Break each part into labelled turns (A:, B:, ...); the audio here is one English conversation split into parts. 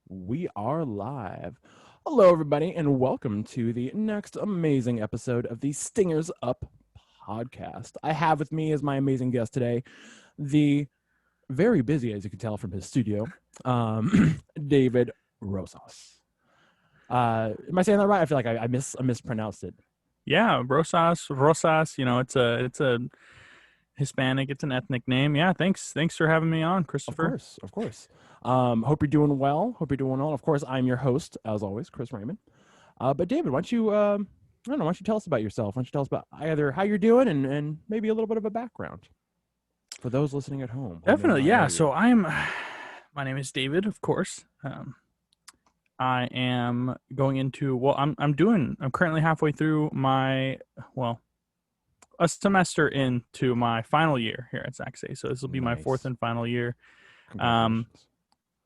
A: We are live. Hello, everybody, and welcome to the next amazing episode of the Stingers Up podcast. I have with me as my amazing guest today, the very busy, as you can tell from his studio, David Rosas. Am I saying that right? I feel like I mispronounced it.
B: Yeah, Rosas. It's a Hispanic. It's an ethnic name. Yeah, thanks for having me on,
A: Of
B: Christopher.
A: course, of course. Hope you're doing well. Hope you're doing well. Of course, I'm your host, as always, Chris Raymond. But David, why don't you, I don't know, why don't you tell us about yourself? Why don't you tell us about either how you're doing and maybe a little bit of a background for those listening at home who may
B: Definitely,
A: not know
B: yeah.
A: you.
B: So I'm. My name is David, of course. I am going into. Well, I'm currently halfway through a semester into my final year here at Saxe. So this will be my fourth
A: Nice.
B: and final year. Um,
A: Congratulations.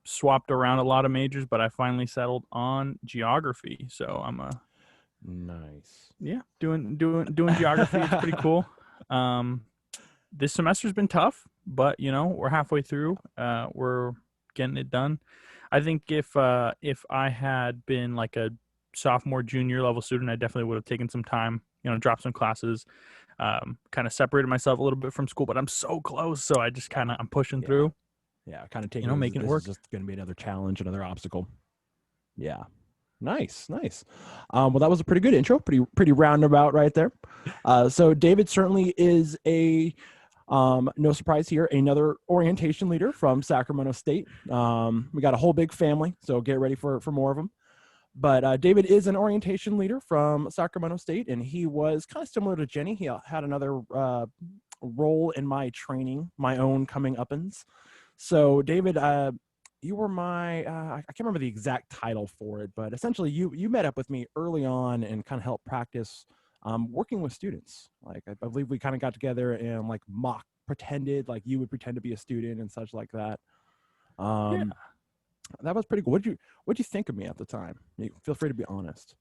B: Swapped around a lot of majors, but I finally settled on geography. So I'm a
A: Nice.
B: yeah, doing geography. It's pretty cool. Um, this semester's been tough, but we're halfway through. We're getting it done. I think if I had been like a sophomore, junior level student, I definitely would have taken some time, dropped some classes, kind of separated myself a little bit from school. But I'm so close, so I just I'm pushing
A: Yeah.
B: through,
A: Yeah. Kind of take it as
B: making it
A: this is
B: work.
A: just going to be another challenge, another obstacle. Yeah. Nice, nice. Well, that was a pretty good intro, pretty roundabout right there. So David certainly is no surprise here, another orientation leader from Sacramento State. We got a whole big family, so get ready for more of them. But David is an orientation leader from Sacramento State, and he was kind of similar to Jenny. He had another role in my training, my own coming uppins. So David, you were my I can't remember the exact title for it, but essentially you met up with me early on and kind of helped practice working with students. Like I believe we kind of got together and like mock pretended like you would pretend to be a student and such like that.
B: Yeah,
A: um that was pretty cool. What'd you think of me at the time? Feel free to be honest.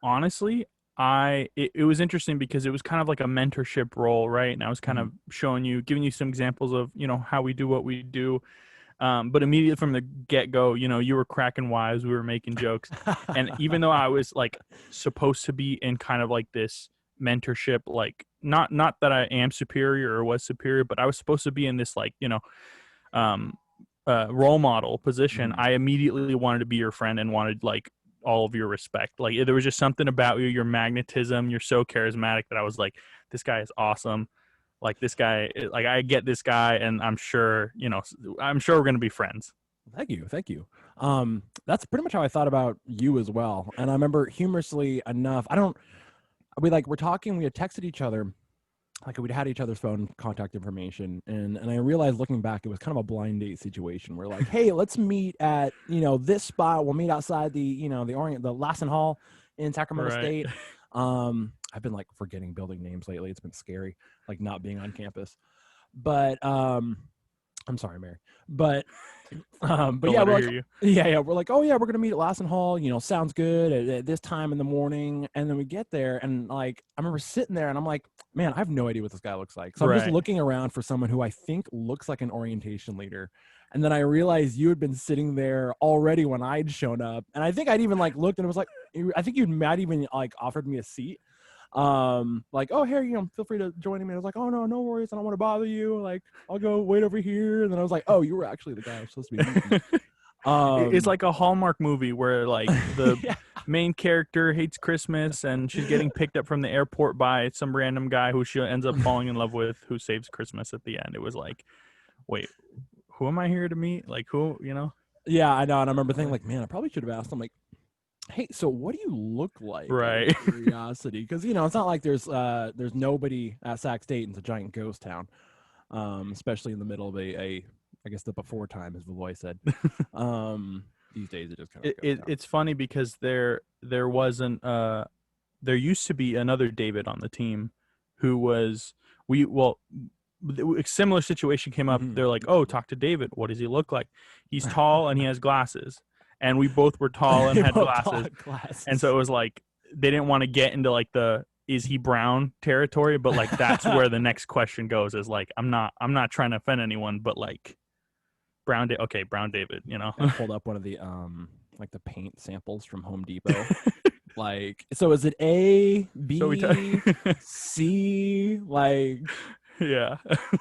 B: honestly, it was interesting because it was kind of like a mentorship role, right? And I was kind
A: Mhm.
B: of giving you some examples of how we do what we do. But immediately from the get go, you were cracking wise, we were making jokes, and even though I was like supposed to be in kind of like this mentorship, like not that I am superior or was superior, but I was supposed to be in this like um role model position.
A: Mhm.
B: I immediately wanted to be your friend and wanted like all of your respect. Like there was just something about you, your magnetism, you're so charismatic that I was like, this guy is awesome. Like this guy, like I get this guy, and I'm sure we're gonna be friends.
A: Thank you. That's pretty much how I thought about you as well. And I remember humorously enough, I don't we're talking, we had texted each other, like we'd had each other's phone contact information, and I realized looking back it was kind of a blind date situation. We're like, hey, let's meet at this spot. We'll meet outside the Lassen Hall in Sacramento
B: Right.
A: State. I've been like forgetting building names lately. It's been scary, like not being on campus. But I'm sorry, Mary. But
B: Don't
A: yeah,
B: let
A: we're
B: her
A: like,
B: hear you.
A: yeah, we're like, oh yeah, we're gonna meet at Lassen Hall. Sounds good at this time in the morning. And then we get there, and like, I remember sitting there, and I'm like, man, I have no idea what this guy looks like. So I'm just
B: Right.
A: looking around for someone who I think looks like an orientation leader. And then I realized you had been sitting there already when I'd shown up, and I think I'd even like looked and it was like, I think you might even like offered me a seat. Like, oh, here, feel free to join me. I was like, oh no worries, I don't want to bother you, like I'll go wait over here. And then I was like, oh, you were actually the guy I was supposed to be meeting.
B: It's
A: um
B: like a Hallmark movie where like the
A: yeah,
B: main character hates Christmas and she's getting picked up from the airport by some random guy who she ends up falling in love with, who saves Christmas at the end. It was like, wait, who am I here to meet? Like who,
A: yeah, I know. And I remember thinking
B: like
A: like, man, I probably should have asked him like, hey, so what do you look like, out of
B: right.
A: curiosity? Because it's not like there's nobody at Sac State, and it's a giant ghost town. Especially in the middle of a I guess the before time, as the voice said. These days it just kind of goes down.
B: It's funny because there wasn't there used to be another David on the team who was we well a similar situation came up.
A: Mm-hmm.
B: They're like, oh, talk to David. What does he look like? He's tall and he has glasses, and we both were tall and
A: They
B: had
A: both tall
B: glasses, and so
A: glasses.
B: it was like they didn't want to get into like the is he brown territory, but like that's where the next question goes is like I'm not trying to offend anyone, but like Brown David, you know.
A: I pulled up one of the like the paint samples from Home Depot. Like, so is it A,
B: So we talk.
A: B, C? Like,
B: Yeah.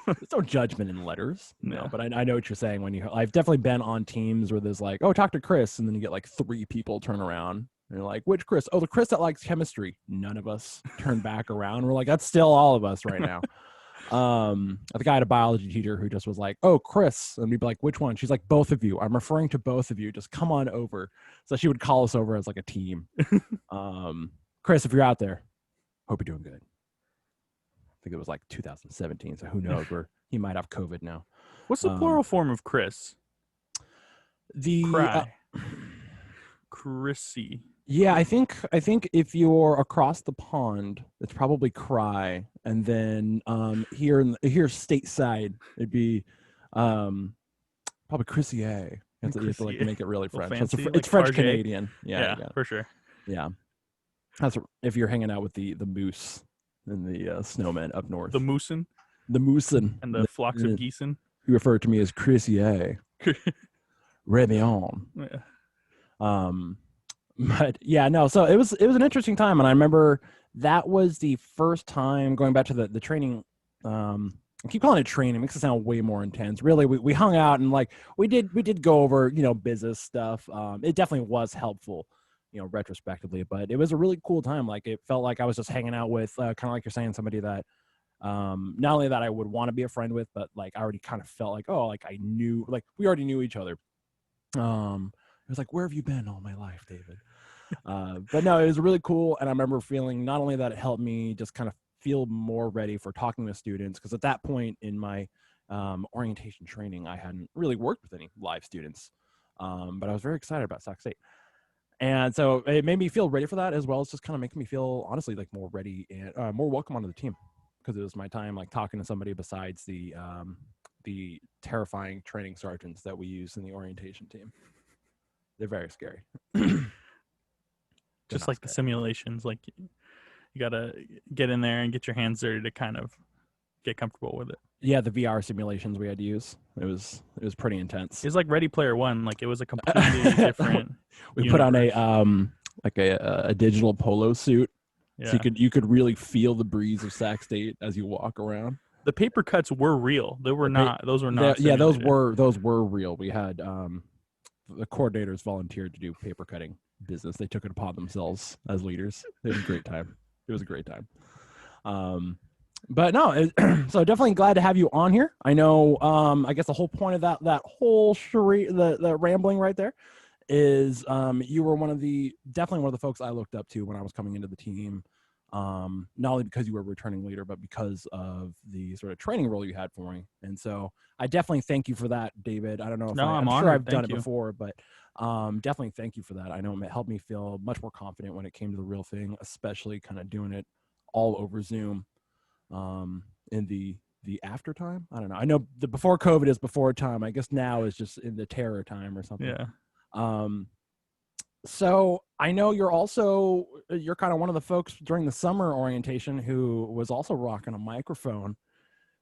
A: there's no judgment in letters,
B: Yeah.
A: but I know what you're saying when I've definitely been on teams where there's like, oh, talk to Chris, and then you get like 3 people turn around. And you're like, which Chris? Oh, the Chris that likes chemistry. None of us turn back around. We're like, that's still all of us right now. I think I had a biology teacher who just was like, oh, Chris. And we'd be like, which one? She's like, both of you. I'm referring to both of you. Just come on over. So she would call us over as like a team. Chris, if you're out there, hope you're doing good. I think it was like 2017. So who knows where he might have COVID now.
B: What's the plural form of Chris? Cry. Chrissy.
A: Yeah, I think if you're across the pond, it's probably cry, and then here stateside, it'd be probably Chrissy A. You have to like make it really French. It's French Canadian. Yeah,
B: for sure.
A: Yeah, that's if you're hanging out with the moose and the snowmen up north.
B: The moosin,
A: and
B: the flocks of geese.
A: You refer to me as Chrissy A. Réveillon.
B: Yeah.
A: But yeah, no. So it was an interesting time, and I remember that was the first time going back to the training. I keep calling it training; it makes it sound way more intense. Really, we hung out and like we did go over business stuff. It definitely was helpful, retrospectively. But it was a really cool time. Like it felt like I was just hanging out with kind of like you're saying, somebody that not only that I would want to be a friend with, but like I already kind of felt like, oh, like I knew, like we already knew each other. It was like, where have you been all my life, David? But no, it was really cool. And I remember feeling not only that it helped me just kind of feel more ready for talking to students, because at that point in my orientation training, I hadn't really worked with any live students. But I was very excited about Sac State. And so it made me feel ready for that, as well as just kind of making me feel, honestly, like more ready and more welcome onto the team, because it was my time like talking to somebody besides the terrifying training sergeants that we use in the orientation team. They're very scary.
B: Just like scary. The simulations, like you gotta get in there and get your hands dirty to kind of get comfortable with it.
A: Yeah, the VR simulations we had to use. It was pretty intense.
B: It was like Ready Player One. Like it was a completely different.
A: We put on a digital polo suit, so you could really feel the breeze of Sac State as you walk around.
B: The paper cuts were real. Those were not. Yeah,
A: those were real. We had the coordinators volunteered to do paper cutting business. They took it upon themselves as leaders. It was a great time. But no, so definitely glad to have you on here. I know, I guess the whole point of that whole charade, the rambling right there is, you were definitely one of the folks I looked up to when I was coming into the team. Not only because you were a returning leader, but because of the sort of training role you had for me. And so I definitely thank you for that, David. I don't know if I'm sure I've done it before, but definitely thank you for that. I know it helped me feel much more confident when it came to the real thing, especially kind of doing it all over Zoom. In the after time, I don't know. I know the before COVID is before time. I guess now is just in the terror time or something.
B: Yeah.
A: So I know you're kind of one of the folks during the summer orientation who was also rocking a microphone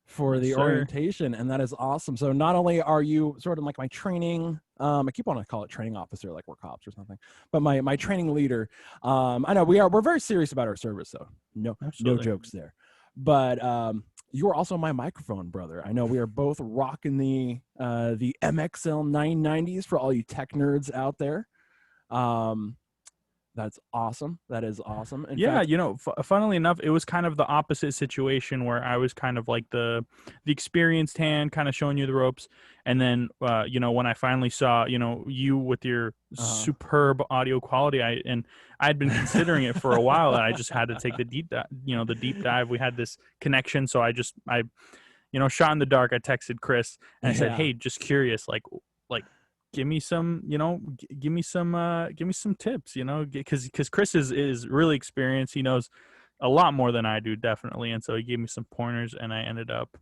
A: for the orientation, and that is awesome. So not only are you sort of like my training, I keep wanting to call it training officer, like we're cops or something, but my training leader. I know we're very serious about our service, so no jokes there. But you are also my microphone brother. I know we are both rocking the MXL 990s for all you tech nerds out there. That's awesome. That is awesome. In fact,
B: funnily enough, it was kind of the opposite situation where I was kind of like the experienced hand, kind of showing you the ropes. And then, when I finally saw, you with your superb audio quality, I'd been considering it for a while, and I just had to take the deep dive. We had this connection. So I shot in the dark. I texted Chris and I said, hey, just curious, like, give me some tips, because Chris is really experienced. He knows a lot more than I do, definitely. And so he gave me some pointers, and I ended up,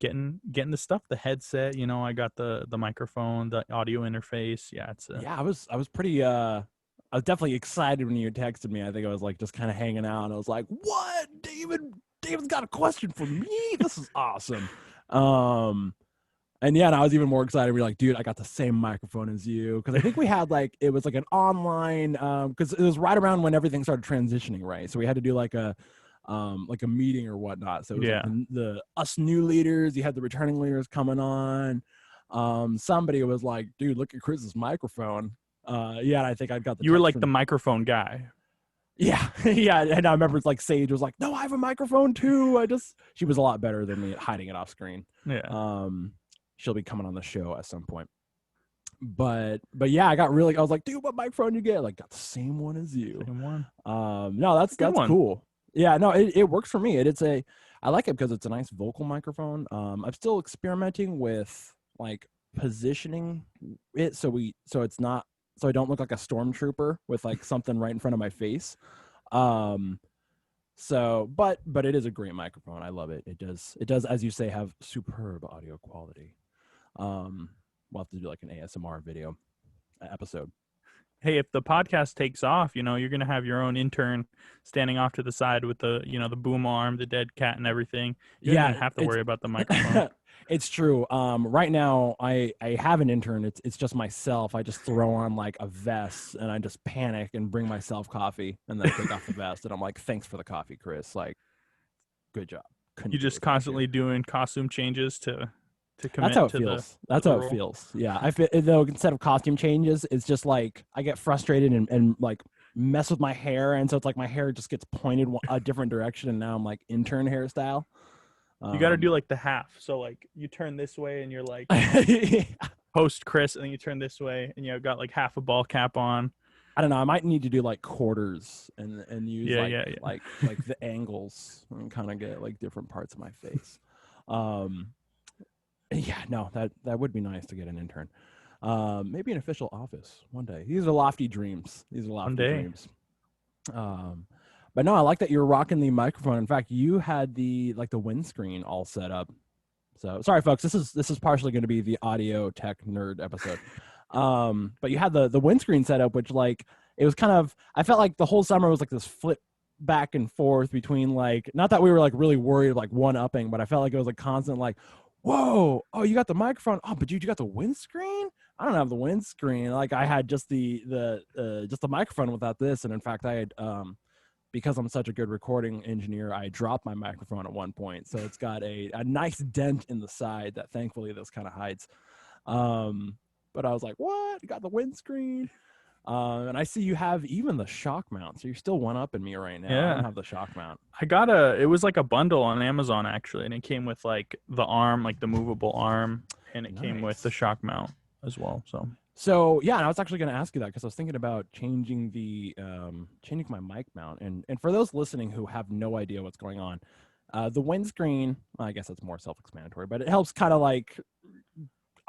B: getting the stuff, the headset, I got the microphone, the audio interface. Yeah.
A: I was pretty, I was definitely excited when you texted me. I think I was like just kind of hanging out, and I was like, what? David's got a question for me. This is awesome. And yeah, and I was even more excited. We were like, dude, I got the same microphone as you. Because I think we had like, it was like an online, because it was right around when everything started transitioning, right? So we had to do like a meeting or whatnot. So it was like
B: Yeah.
A: the us new leaders, you had the returning leaders coming on. Somebody was like, dude, look at Chris's microphone. Yeah, and I think I got the
B: You were
A: text
B: like
A: from,
B: the microphone guy.
A: yeah, yeah. And I remember like Sage was like, no, I have a microphone too. She was a lot better than me at hiding it off screen.
B: Yeah.
A: She'll be coming on the show at some point. But yeah, I was like, dude, what microphone you get? Like, got the same one as you.
B: Same one.
A: No,
B: Good
A: that's
B: one.
A: cool. Yeah, no, it works for me. I like it because it's a nice vocal microphone. I'm still experimenting with like positioning it so it's not, so I don't look like a stormtrooper with like something right in front of my face. So, but it is a great microphone. I love it. It does, as you say, have superb audio quality. We'll have to do like an ASMR video episode.
B: Hey, if the podcast takes off, you're gonna have your own intern standing off to the side with the, the boom arm, the dead cat, and everything. You don't
A: Yeah,
B: even have to worry about the microphone.
A: it's true. Right now I have an intern. It's just myself. I just throw on like a vest and I just panic and bring myself coffee and then take off the vest and I'm like, thanks for the coffee, Chris. Like, good job.
B: You just constantly doing costume changes to
A: That's how
B: commit
A: it
B: to
A: feels.
B: the
A: That's how it
B: role.
A: feels. Yeah, I feel though instead of costume changes, it's just like I get frustrated and like mess with my hair, and so it's like my hair just gets pointed a different direction, and now I'm like intern hairstyle.
B: You got to do like the half. So like you turn this way and you're like host Chris, and then you turn this way and you got like half a ball cap on.
A: I don't know. I might need to do like quarters and use
B: Yeah.
A: like the angles and kind of get like different parts of my face. Yeah, no, that would be nice to get an intern. Maybe an official office one day. These are lofty dreams.
B: One day.
A: But no, I like that you're rocking the microphone. In fact, you had the windscreen all set up. So sorry, folks. This is partially going to be the audio tech nerd episode. But you had the windscreen set up, which like it was kind of. I felt like the whole summer was like this flip back and forth between like, not that we were like really worried like one upping, but I felt like it was like constant like, whoa, oh, you got the microphone, oh, but dude, you got the windscreen. I don't have the windscreen. Like I had just the microphone without this, and in fact I had because I'm such a good recording engineer, I dropped my microphone at one point, so it's got a nice dent in the side that thankfully this kind of hides. But I was like, what, you got the windscreen? And I see you have even the shock mount, so you're still one up in me right now.
B: Yeah.
A: I don't have the shock mount.
B: It was like a bundle on Amazon actually, and it came with like the arm, like the movable arm, and it came with the shock mount as well.
A: So yeah, and I was actually going to ask you that because I was thinking about changing my mic mount, and for those listening who have no idea what's going on, the windscreen, well, I guess it's more self-explanatory, but it helps kind of like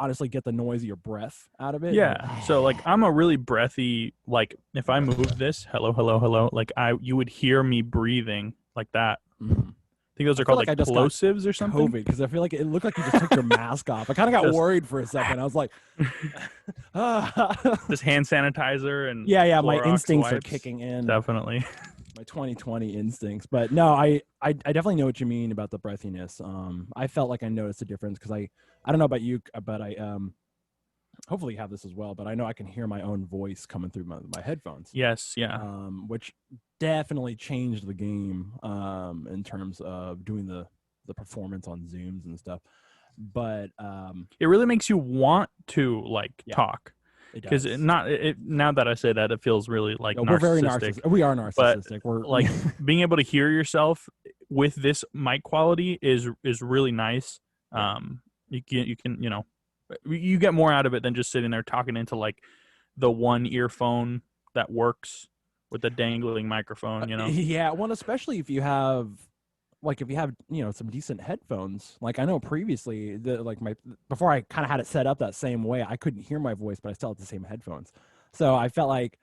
A: honestly get the noise of your breath out of it.
B: Yeah. So like I'm a really breathy, like if I move this, hello, like you would hear me breathing like that.
A: Mm-hmm.
B: I think those are called like plosives or something.
A: COVID, because I feel like it looked like you just took your mask off. I kind of got worried for a second. I was like,
B: this hand sanitizer and
A: yeah,
B: Clorox
A: my instincts
B: wipes,
A: are kicking in.
B: Definitely.
A: My 2020 instincts. But no, I definitely know what you mean about the breathiness. I felt like I noticed a difference because I don't know about you, but I hopefully you have this as well, but I know I can hear my own voice coming through my headphones.
B: Yes, yeah.
A: Which definitely changed the game in terms of doing the performance on Zooms and stuff. But
B: it really makes you want to talk. Because now that I say that, it feels really like narcissistic.
A: We're very narcissistic. We are narcissistic. We're
B: like being able to hear yourself with this mic quality is really nice. You can you get more out of it than just sitting there talking into like the one earphone that works with the dangling microphone.
A: Yeah, well, especially if you have some decent headphones. Like I know previously before I kind of had it set up that same way, I couldn't hear my voice, but I still had the same headphones. So I felt like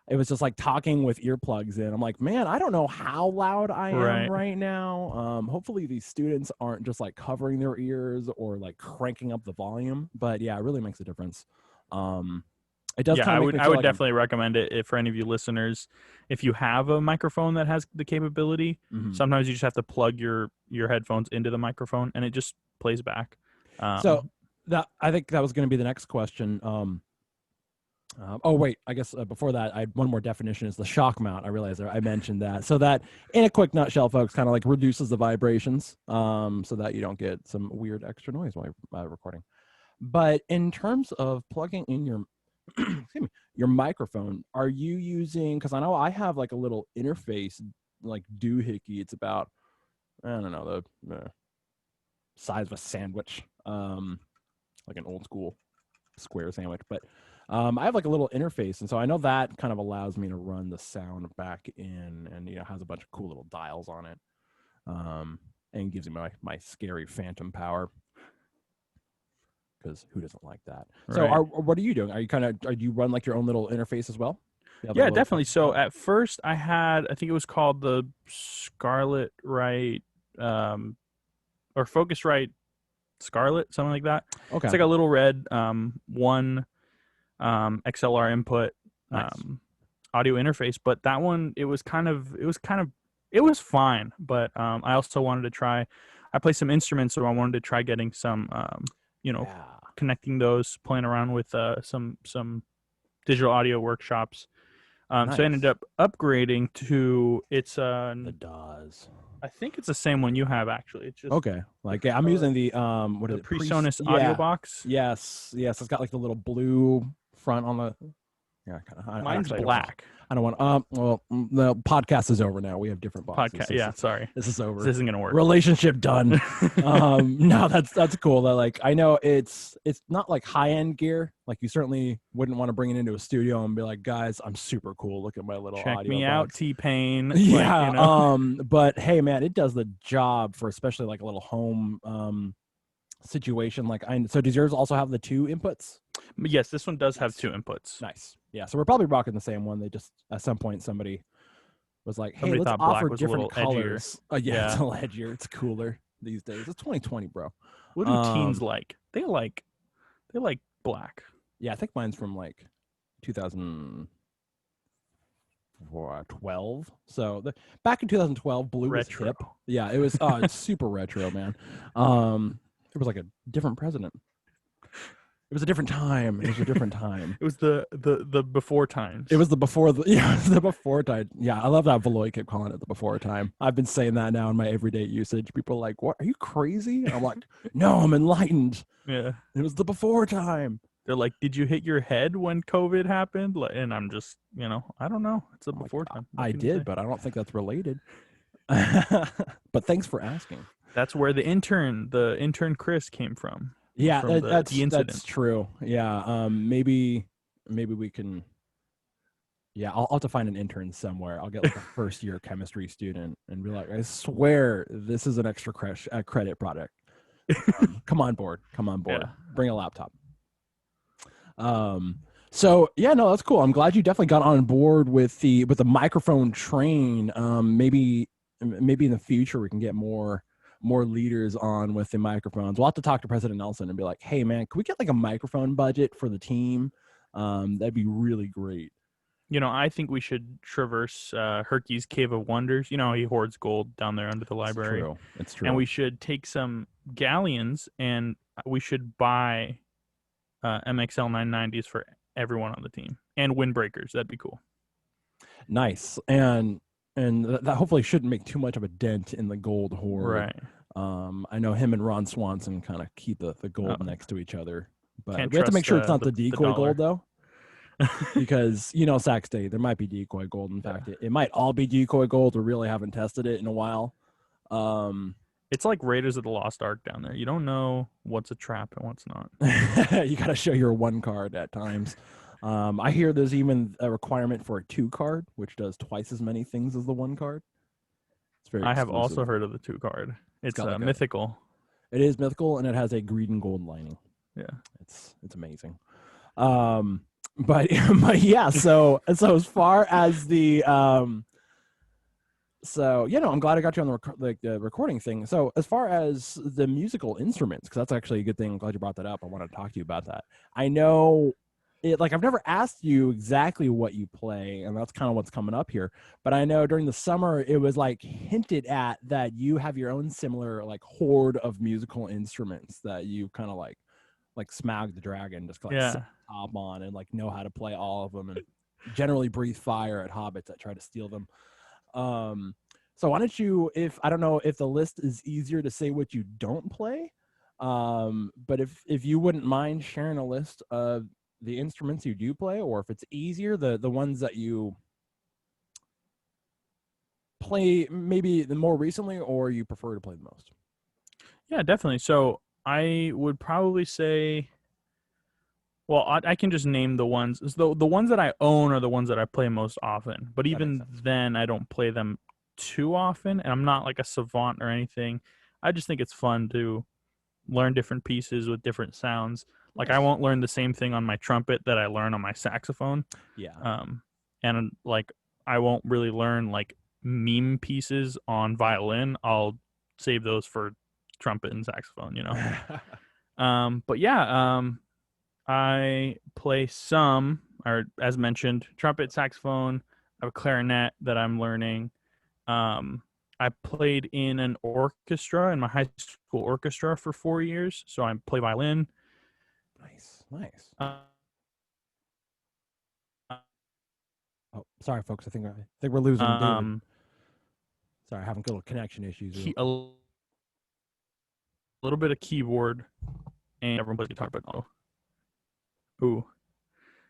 A: it was just like talking with earplugs in. I'm like, man, I don't know how loud I am right now. Hopefully these students aren't just like covering their ears or like cranking up the volume. But yeah, it really makes a difference. It does.
B: Yeah, I would definitely recommend it for any of you listeners. If you have a microphone that has the capability, sometimes you just have to plug your headphones into the microphone and it just plays back.
A: So that I think that was going to be the next question. Oh wait, I guess before that, I had one more definition is the shock mount. I realized I mentioned that. So that, in a quick nutshell, folks, kind of like reduces the vibrations, so that you don't get some weird extra noise while you're recording. But in terms of plugging in your excuse me, your microphone, are you using? Because I know I have like a little interface, like doohickey. It's about, I don't know, the size of a sandwich, like an old school square sandwich, but I have like a little interface, and so I know that kind of allows me to run the sound back in, and has a bunch of cool little dials on it, and gives me my scary phantom power, because who doesn't like that? So
B: Right.
A: what are you doing? Are you run like your own little interface as well? You have, like,
B: Yeah,
A: a little
B: definitely. So at first I think it was called the Scarlet Right, or Focusrite Scarlet, something like that.
A: Okay.
B: It's like a little red one XLR input
A: Nice.
B: audio interface, but that one it was fine, but I also wanted to try. I play some instruments, so I wanted to try getting some
A: Yeah.
B: connecting those, playing around with some digital audio workshops. So I ended
A: Nice.
B: up upgrading to
A: The DAWs.
B: I think it's the same one you have actually. It's just
A: Okay. Like, yeah, I'm using the what is
B: the
A: it?
B: PreSonus audio box.
A: Yes. It's got like the little blue front on the. Yeah, kind of.
B: Mine's black.
A: I don't want. Well, the podcast is over now. We have different boxes.
B: Podcast. Yeah, sorry.
A: This is over.
B: This isn't gonna work.
A: Relationship done. No, that's cool. That, like, I know it's not like high end gear. Like, you certainly wouldn't want to bring it into a studio and be like, guys, I'm super cool. Look at my little
B: Check
A: audio
B: me
A: box.
B: out, T-Pain.
A: Yeah.
B: Like,
A: But hey, man, it does the job for especially like a little home situation. Like, so does yours also have the 2 inputs?
B: Yes, this one does have 2 inputs.
A: Nice. Yeah. So we're probably rocking the same one. They just, at some point, somebody was like, hey,
B: Somebody
A: let's
B: thought black
A: offer
B: was a
A: different
B: little edgier.
A: colors. Yeah, it's a little edgier. It's cooler these days. It's 2020, bro.
B: What do teens like? They like black.
A: Yeah, I think mine's from like 2012. So back in 2012, blue
B: Retro.
A: was hip. Yeah, it was. It's super retro, man. It was like a different president. It was a different time. It was a different time.
B: It was the before times.
A: It was the before the before time. Yeah, I love that Valoy kept calling it the before time. I've been saying that now in my everyday usage. People are like, "What? Are you crazy?" And I'm like, "No, I'm enlightened."
B: Yeah.
A: It was the before time.
B: They're like, "Did you hit your head when COVID happened?" And I'm just, I don't know. It's a before time.
A: I did, but I don't think that's related. But thanks for asking.
B: That's where the intern Chris came from.
A: Yeah,
B: from
A: that's true. Yeah, maybe we can. Yeah, I'll have to find an intern somewhere. I'll get like a first year chemistry student and be like, I swear this is an extra credit product. Come on board. Yeah. Bring a laptop. So yeah, no, that's cool. I'm glad you definitely got on board with the microphone train. Maybe in the future we can get more leaders on with the microphones. We'll have to talk to President Nelson and be like, hey man, can we get like a microphone budget for the team? That'd be really great.
B: I think we should traverse Herky's Cave of Wonders. He hoards gold down there under the library.
A: It's true.
B: And we should take some galleons and we should buy MXL 990s for everyone on the team and windbreakers. That'd be cool.
A: Nice. And that hopefully shouldn't make too much of a dent in the gold hoard.
B: Right.
A: I know him and Ron Swanson kind of keep the gold next to each other, but
B: Can't
A: we have to make
B: trust,
A: sure it's not the decoy gold though. Because Sac State, there might be decoy gold. In fact, it might all be decoy gold. We really haven't tested it in a while.
B: It's like Raiders of the Lost Ark down there. You don't know what's a trap and what's not.
A: You got to show your 1 card at times. I hear there's even a requirement for a 2 card, which does twice as many things as the 1 card. It's very.
B: I have also heard of the 2 card. It's
A: like
B: mythical.
A: It is mythical, and it has a green and gold lining.
B: Yeah,
A: it's amazing. But yeah, so as far as the so I'm glad I got you on the recording thing. So as far as the musical instruments, because that's actually a good thing. I'm glad you brought that up. I wanted to talk to you about that. I know I've never asked you exactly what you play, and that's kind of what's coming up here. But I know during the summer it was like hinted at that you have your own similar like hoard of musical instruments that you kind of like like Smaug the dragon, just like sit
B: Yeah.
A: top on and like know how to play all of them, and generally breathe fire at hobbits that try to steal them. So why don't you, if I don't know if the list is easier to say what you don't play, but if you wouldn't mind sharing a list of the instruments you do play, or if it's easier, the ones that you play maybe the more recently or you prefer to play the most.
B: Yeah, definitely. So I would probably say, well, I can just name the ones. The ones that I own are the ones that I play most often. But
A: That makes
B: even
A: sense.
B: then, I don't play them too often, and I'm not like a savant or anything. I just think it's fun to learn different pieces with different sounds. Like I
A: Nice.
B: won't learn the same thing on my trumpet that I learn on my saxophone.
A: Yeah.
B: Um, and like I won't really learn like meme pieces on violin. I'll save those for trumpet and saxophone, you know. But yeah, I play some, or as mentioned, trumpet, saxophone. I have a clarinet that I'm learning. Um, I played in an orchestra in my high school orchestra for 4 years, so I play violin.
A: Nice. Nice.
B: Uh,
A: Oh, sorry, folks. I think we're losing David.
B: um,
A: Sorry, having a little connection issues here.
B: a little bit of keyboard, and everyone plays guitar, but ooh,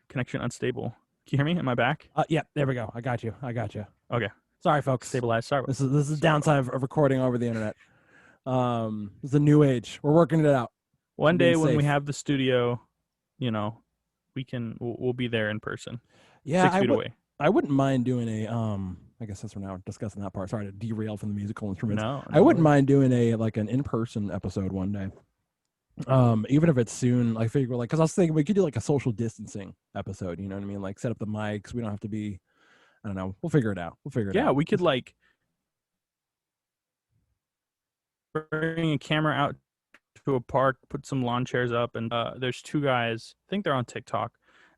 B: connection unstable. Can you hear me? Am I back?
A: Yeah, there we go. I got you.
B: Okay,
A: Sorry, folks.
B: stabilized. Sorry.
A: This is
B: Sorry about
A: downside of recording over the internet. It's a new age. We're working it out.
B: One
A: Being
B: day when we
A: safe.
B: have the studio, you know, we'll be there in person.
A: Yeah,
B: 6 feet away.
A: I wouldn't mind doing a I guess that's we're now discussing that part. Sorry to derail from the musical instruments.
B: No,
A: I
B: no
A: wouldn't
B: worries.
A: mind doing a like an in-person episode one day. Even if it's soon, I figure like because I was thinking we could do like a social distancing episode, you know what I mean? Like set up the mics. We don't have to be, I don't know. We'll figure it out.
B: Yeah, we could like bring a camera out to a park, put some lawn chairs up, and there's two guys. I think they're on TikTok.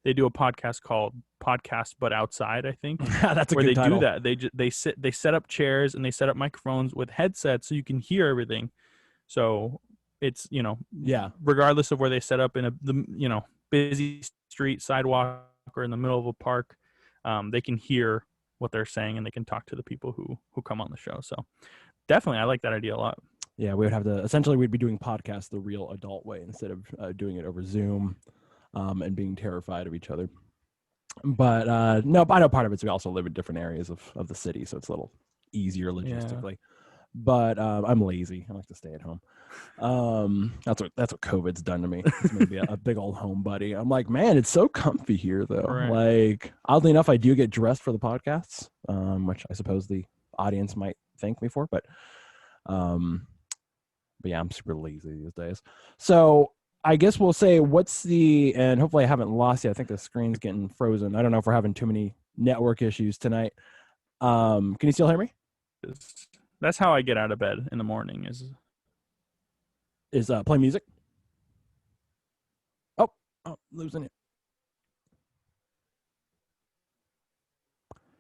B: They do a podcast called Podcast But Outside, I think,
A: That's a
B: where
A: good
B: they do
A: title.
B: that. They set up chairs and they set up microphones with headsets so you can hear everything. So it's
A: Yeah.
B: regardless of where they set up in the busy street, sidewalk, or in the middle of a park, they can hear what they're saying and they can talk to the people who come on the show. So definitely, I like that idea a lot.
A: Yeah, we would have to essentially we'd be doing podcasts the real adult way instead of doing it over Zoom, and being terrified of each other. But no, I know part of it's we also live in different areas of the city, so it's a little easier logistically. But I'm lazy. I like to stay at home. That's what COVID's done to me. It's made me a big old home buddy. I'm like, man, it's so comfy here though.
B: Right.
A: Like, oddly enough, I do get dressed for the podcasts, which I suppose the audience might thank me for, but yeah, I'm super lazy these days. So I guess we'll say and hopefully I haven't lost you. I think the screen's getting frozen. I don't know if we're having too many network issues tonight. Can you still hear me?
B: That's how I get out of bed in the morning
A: Is play music? Oh, losing it.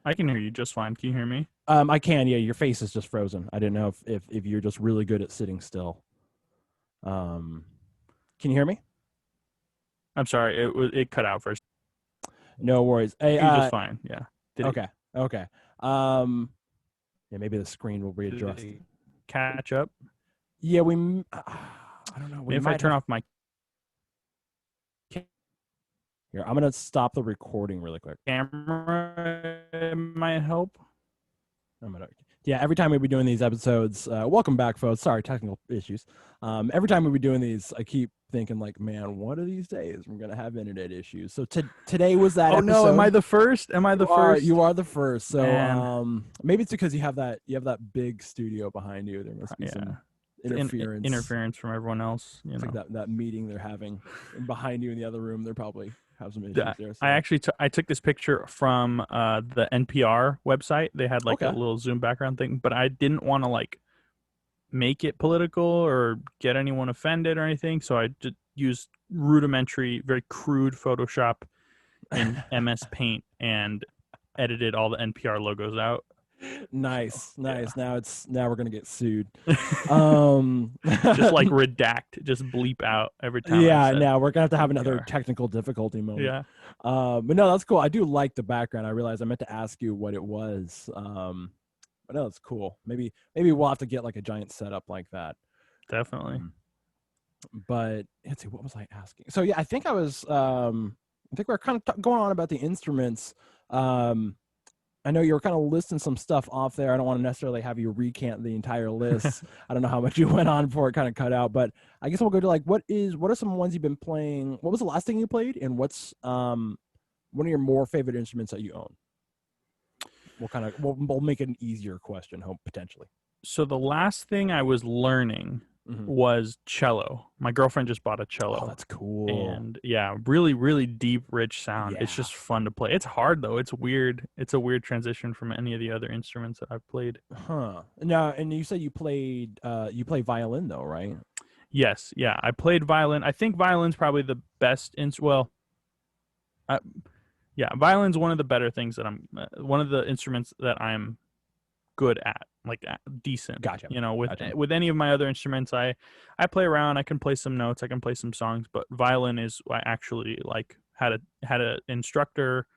B: I can hear you just fine. Can you hear me?
A: I can. Yeah, your face is just frozen. I didn't know if you're just really good at sitting still. Can you hear me?
B: I'm sorry. It cut out first.
A: No worries. Hey,
B: You just fine. Yeah.
A: Okay. Yeah, maybe the screen will readjust.
B: Catch up.
A: Yeah, I don't know.
B: Maybe if I turn off my
A: Here, I'm gonna stop the recording really quick.
B: camera, it might help.
A: Yeah, every time we be doing these episodes, welcome back, folks. Sorry, technical issues. Every time we be doing these, I keep thinking like, man, one of these days we're gonna have internet issues. So today was that.
B: Oh
A: episode.
B: no, am I the first? Am I the first?
A: You are the first. So
B: Man.
A: maybe it's because you have that big studio behind you. There must be some
B: interference from everyone else.
A: It's like that meeting they're having behind you in the other room. They're probably have some issues there. So.
B: I actually I took this picture from the NPR website. They had like a little Zoom background thing, but I didn't want to like make it political or get anyone offended or anything. So I just used rudimentary, very crude Photoshop in MS Paint and edited all the NPR logos out.
A: Nice,
B: Yeah.
A: nice. Now we're gonna get sued. Um,
B: Just like redact, just bleep out every time I
A: yeah.
B: said
A: Now we're gonna have to have another
B: NPR.
A: technical difficulty moment.
B: Yeah.
A: But no, that's cool. I do like the background. I realized I meant to ask you what it was. But no, it's cool. Maybe we'll have to get like a giant setup like that.
B: Definitely.
A: But let's see, what was I asking? So yeah, I think I think we are kind of going on about the instruments. Um, I know you were kind of listing some stuff off there. I don't want to necessarily have you recant the entire list. I don't know how much you went on before it kind of cut out, but I guess we'll go to like what are some ones you've been playing? What was the last thing you played, and what's one of your more favorite instruments that you own? We'll make it an easier question, hope potentially.
B: So the last thing I was learning
A: Mm-hmm.
B: was cello. My girlfriend just bought a
A: Oh,
B: cello.
A: that's cool.
B: And yeah, really, really deep, rich sound. It's
A: Yeah.
B: just fun to play. It's hard though. It's weird. It's a weird transition from any of the other instruments that I've played.
A: Huh. Now, and you said you play violin though, right?
B: Yes, yeah. I played violin. I think violin's probably the best well, I, yeah, violin's one of the better things that one of the instruments that I'm good at, like decent.
A: Gotcha.
B: You know,
A: Gotcha.
B: with any of my other instruments, I play around. I can play some notes. I can play some songs. But violin is I actually like had a instructor,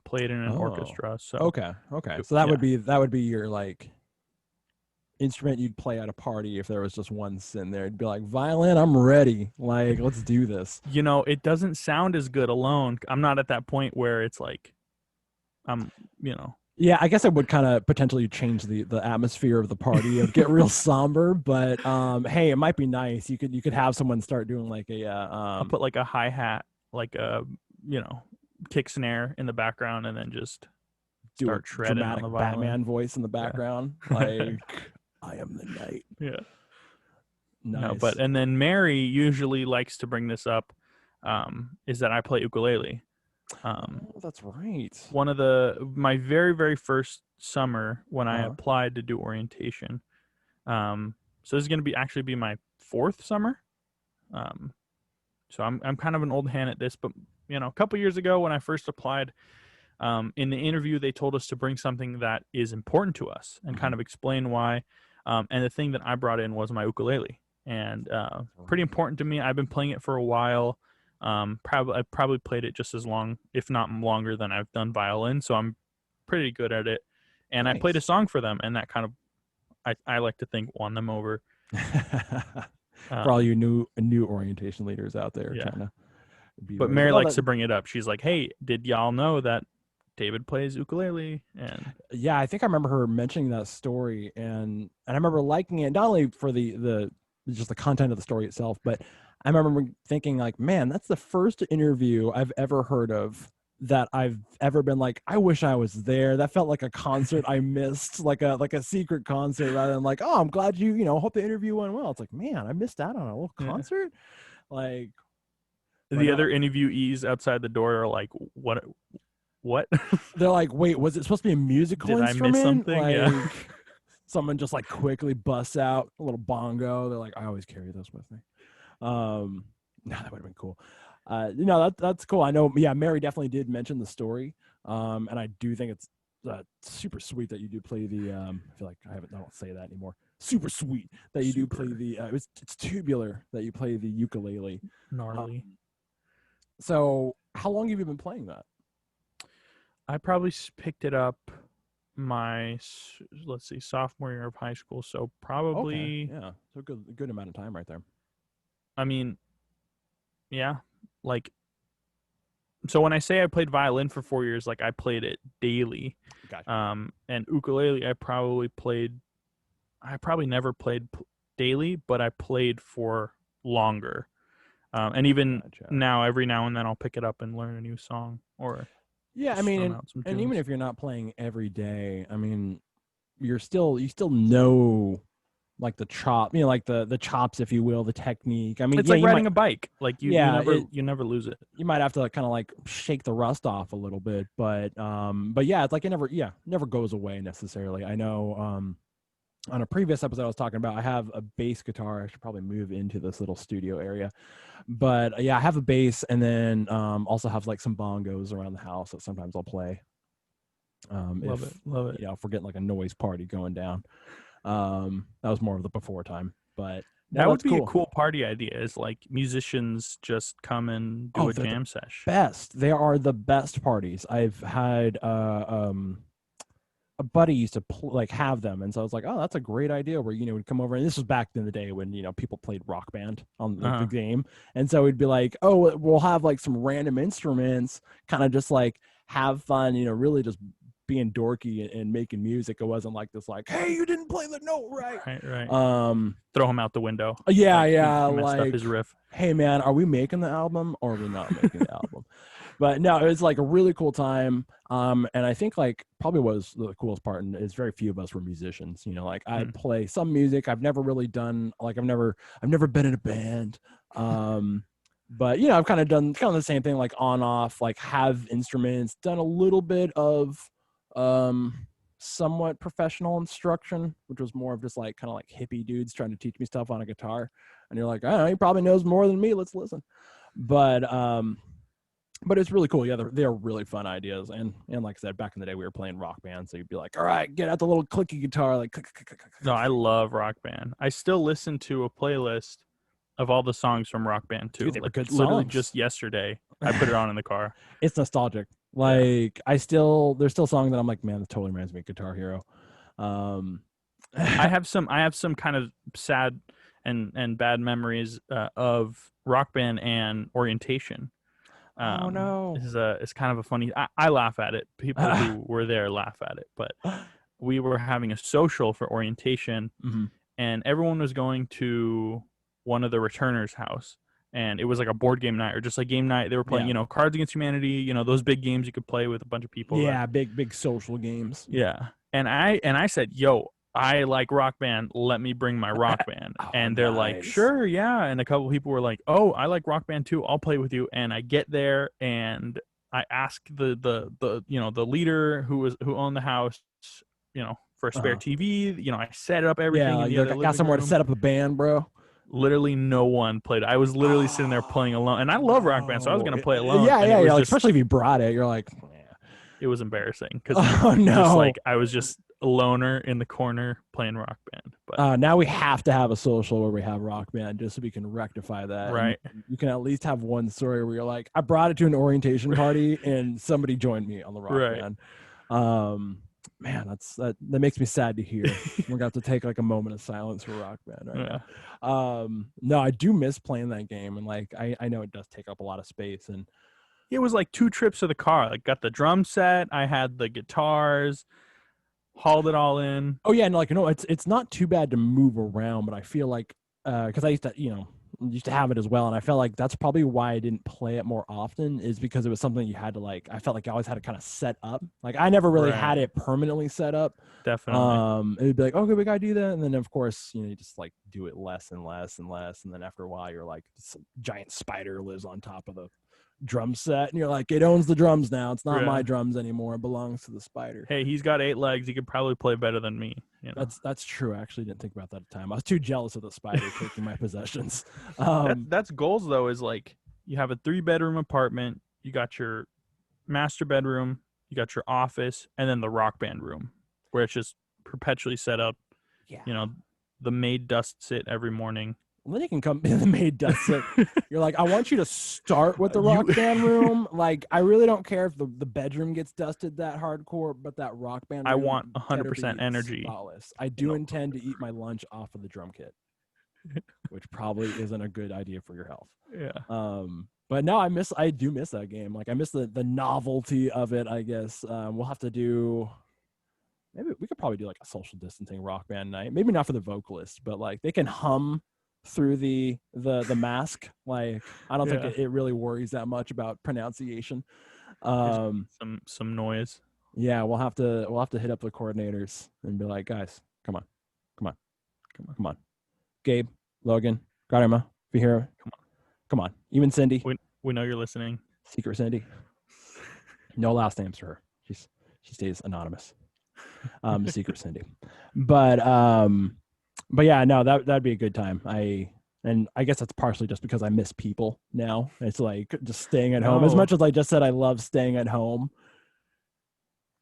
B: played in an
A: Oh.
B: orchestra. So
A: Okay. Okay. So that
B: yeah,
A: would be your like instrument you'd play at a party if there was just one sitting there. It'd be like, violin, I'm ready. Like, let's do this.
B: you know, it doesn't sound as good alone. I'm not at that point where it's like I'm, you know.
A: Yeah, I guess it would kind of potentially change the atmosphere of the party. It would get real somber, but hey, it might be nice. You could have someone start doing like a
B: I'll put like a hi hat, like a you know kick snare in the background, and then just
A: do a
B: start shredding on
A: dramatic
B: the violin.
A: Batman voice in the background,
B: Yeah.
A: like I am the night.
B: Yeah. No, but
A: Nice.
B: and then Mary usually likes to bring this up, is that I play ukulele.
A: Oh, that's right.
B: One of my very very first summer when I
A: Uh-huh.
B: applied to do orientation. So this is going to be my fourth summer. Um, so I'm kind of an old hand at this, but you know, a couple years ago when I first applied, in the interview they told us to bring something that is important to us and kind of explain why. And the thing that I brought in was my ukulele, and pretty important to me. I've been playing it for a while. I've probably played it just as long, if not longer, than I've done violin. So I'm pretty good at it. And I played a
A: Nice.
B: song for them, and that kind of I like to think won them over.
A: For all
B: Um,
A: you new orientation leaders out there
B: yeah.
A: trying to be
B: But
A: ready.
B: Mary
A: No,
B: likes to bring it up. She's like, "Hey, did y'all know that David plays ukulele?" And
A: yeah, I think I remember her mentioning that story, and I remember liking it not only for the just the content of the story itself, but I remember thinking like, man, that's the first interview I've ever heard of that I've ever been like, I wish I was there. That felt like a concert I missed, like a secret concert, rather than like, oh, I'm glad you hope the interview went well. It's like, man, I missed out on a little
B: yeah.
A: concert, like. But
B: The
A: no,
B: other interviewees outside the door are like, "What? What?
A: they're like, wait, was it supposed to be a musical
B: Did I miss
A: instrument?
B: something?" Yeah.
A: Like someone just like quickly busts out a little bongo. They're like, I always carry those with me. No, that would have been cool. That's cool. I know. Yeah, Mary definitely did mention the story. And I do think it's super sweet that you do play the. I feel like I don't say that anymore. Super sweet that you do play
B: Super
A: the. It's tubular that you play the ukulele.
B: gnarly.
A: So how long have you been playing that?
B: I probably picked it up my let's see, sophomore year of high school. So
A: Okay,
B: probably,
A: yeah, so good amount of time right there.
B: I mean, yeah, like so when I say I played violin for 4 years, like I played it daily.
A: Gotcha.
B: And ukulele, I probably never played daily, but I played for longer. And even
A: Gotcha.
B: now, every now and then, I'll pick it up and learn a new song or
A: Yeah, I
B: just
A: mean,
B: strum out some
A: and even
B: tunes.
A: if you're not playing every day, I mean, you still know like the chop, like the chops, if you will, the technique. I mean,
B: It's
A: yeah,
B: like riding a bike. Like
A: yeah,
B: you never lose it.
A: you might have to kind of like shake the rust off a little bit, but yeah, it's like it never goes away necessarily. I know, on a previous episode I was talking about, I have a bass guitar. I should probably move into this little studio area, but yeah, I have a bass, and then also have like some bongos around the house that sometimes I'll play.
B: Love
A: If
B: it. Love it.
A: if we're getting like a noise party going down. That was more of the before time, but no,
B: That would
A: that's
B: be a
A: cool.
B: cool party idea. Is like musicians just come and do
A: Oh,
B: a
A: they're the
B: jam sesh.
A: best. They are the best parties. I've had a buddy used to like have them, and so I was like, oh, that's a great idea. Where would come over, and this was back in the day when people played Rock Band on the
B: Uh-huh.
A: game, and so we'd be like, oh, we'll have like some random instruments, kind of just like have fun, really just being dorky and making music. It wasn't like this, like, hey, you didn't play the note right.
B: Right. Right.
A: Um,
B: Throw him out the window.
A: yeah,
B: Like
A: yeah,
B: he messed up
A: like,
B: his riff.
A: hey, man, are we making the album or are we not making the album? But no, it was like a really cool time. And I think like probably was the coolest part, and is very few of us were musicians. Like I
B: Hmm.
A: play some music. I've never really done like I've never been in a band. But I've kind of done kind of the same thing, like on off, like have instruments, done a little bit of somewhat professional instruction, which was more of just like kind of like hippie dudes trying to teach me stuff on a guitar. And you're like, I don't know, he probably knows more than me. Let's listen. But it's really cool. Yeah, they're really fun ideas. And like I said, back in the day, we were playing Rock Band. So you'd be like, all right, get out the little clicky guitar, like click, click, click, click,
B: No,
A: click.
B: I love Rock Band. I still listen to a playlist of all the songs from Rock Band too.
A: Dude, they were
B: Like
A: good
B: literally
A: songs.
B: just yesterday, I put it on in the car.
A: It's nostalgic.
B: Yeah.
A: Like there's still songs that I'm like, man, this totally reminds me of Guitar Hero. Um,
B: I have some kind of sad and bad memories of Rock Band and orientation.
A: oh no.
B: It's kind of a funny. I laugh at it. People who were there laugh at it. But we were having a social for orientation,
A: Mhm.
B: and everyone was going to one of the returners' house, and it was like a board game night or just like game night. They were playing,
A: Yeah.
B: Cards Against Humanity, those big games you could play with a bunch of people.
A: Yeah, big social games.
B: Yeah. And I said, "Yo, I like Rock Band. Let me bring my Rock Band."
A: Oh,
B: And they're like,
A: nice.
B: "Sure, yeah." And a couple people were like, "Oh, I like Rock Band too. I'll play with you." And I get there and I ask the leader who owned the house, for a spare
A: Uh-huh.
B: TV. I set up
A: Yeah,
B: everything in
A: like,
B: the
A: you're
B: other
A: like, I got
B: living
A: somewhere to
B: room.
A: set up a band, bro.
B: Literally no one played. I was literally sitting there playing
A: Oh,
B: alone. And I love Rock Band, so I was
A: no.
B: gonna play alone.
A: Yeah,
B: And it
A: yeah, yeah.
B: was
A: Like,
B: just
A: especially if you brought it, you're like, yeah.
B: it was embarrassing because
A: Oh
B: just
A: no.
B: like I was just a loner in the corner playing Rock Band. But
A: Now we have to have a social where we have Rock Band just so we can rectify that. And
B: right.
A: you can at least have one story where you're like, I brought it to an orientation party and somebody joined me on the Rock
B: Right.
A: Band. Man, that makes me sad to hear. We're gonna have to take like a moment of silence for Rock Band right
B: Yeah.
A: now. No, I do miss playing that game, and like I know it does take up a lot of space. And
B: It was like 2 trips to the car. Like got the drum set, I had the guitars, hauled it all in.
A: oh yeah, and like it's not too bad to move around, but I feel like because I used to have it as well, and I felt like that's probably why I didn't play it more often, is because it was something you had to like. I felt like I always had to kind of set up. Like I never really had
B: Right.
A: it permanently set up.
B: Definitely.
A: It'd be like, okay, we gotta do that, and then of course you just like do it less and less and less, and then after a while you're like, this giant spider lives on top of the drum set, and you're like, it owns the drums now. It's not my
B: Yeah.
A: drums anymore. It belongs to the spider.
B: Hey, he's got 8 legs. He could probably play better than me.
A: That's true. I actually didn't think about that at the time. I was too jealous of the spider taking my possessions.
B: That's goals though, is like you have a 3-bedroom apartment, you got your master bedroom, you got your office, and then the Rock Band room where it's just perpetually set up.
A: Yeah.
B: The maid dusts it every morning.
A: Well, then you can come in the maid dusts it. You're like, I want you to start with the Rock Band room. Like, I really don't care if the bedroom gets dusted that hardcore, but that Rock Band
B: I
A: room
B: want
A: better
B: 100%
A: be
B: energy.
A: spotless. I do intend to eat my lunch off of the drum kit, which probably isn't a good idea for your health.
B: Yeah.
A: But no, I do miss that game. Like, I miss the novelty of it, I guess. We'll have to do, maybe we could probably do like a social distancing Rock Band night. Maybe not for the vocalist, but like they can hum through the mask. Like I don't think
B: Yeah.
A: it really worries that much about pronunciation.
B: Just
A: Um
B: some noise.
A: yeah, we'll have to hit up the coordinators and be like, guys, come on. Gabe, Logan, Garima, if you're here, come on. Even Cindy,
B: We know you're listening.
A: Secret Cindy. No last names for her. She stays anonymous. Secret Cindy. But yeah, no, that'd be a good time. And I guess that's partially just because I miss people now. It's like just staying at home. As
B: No.
A: much as I just said I love staying at home,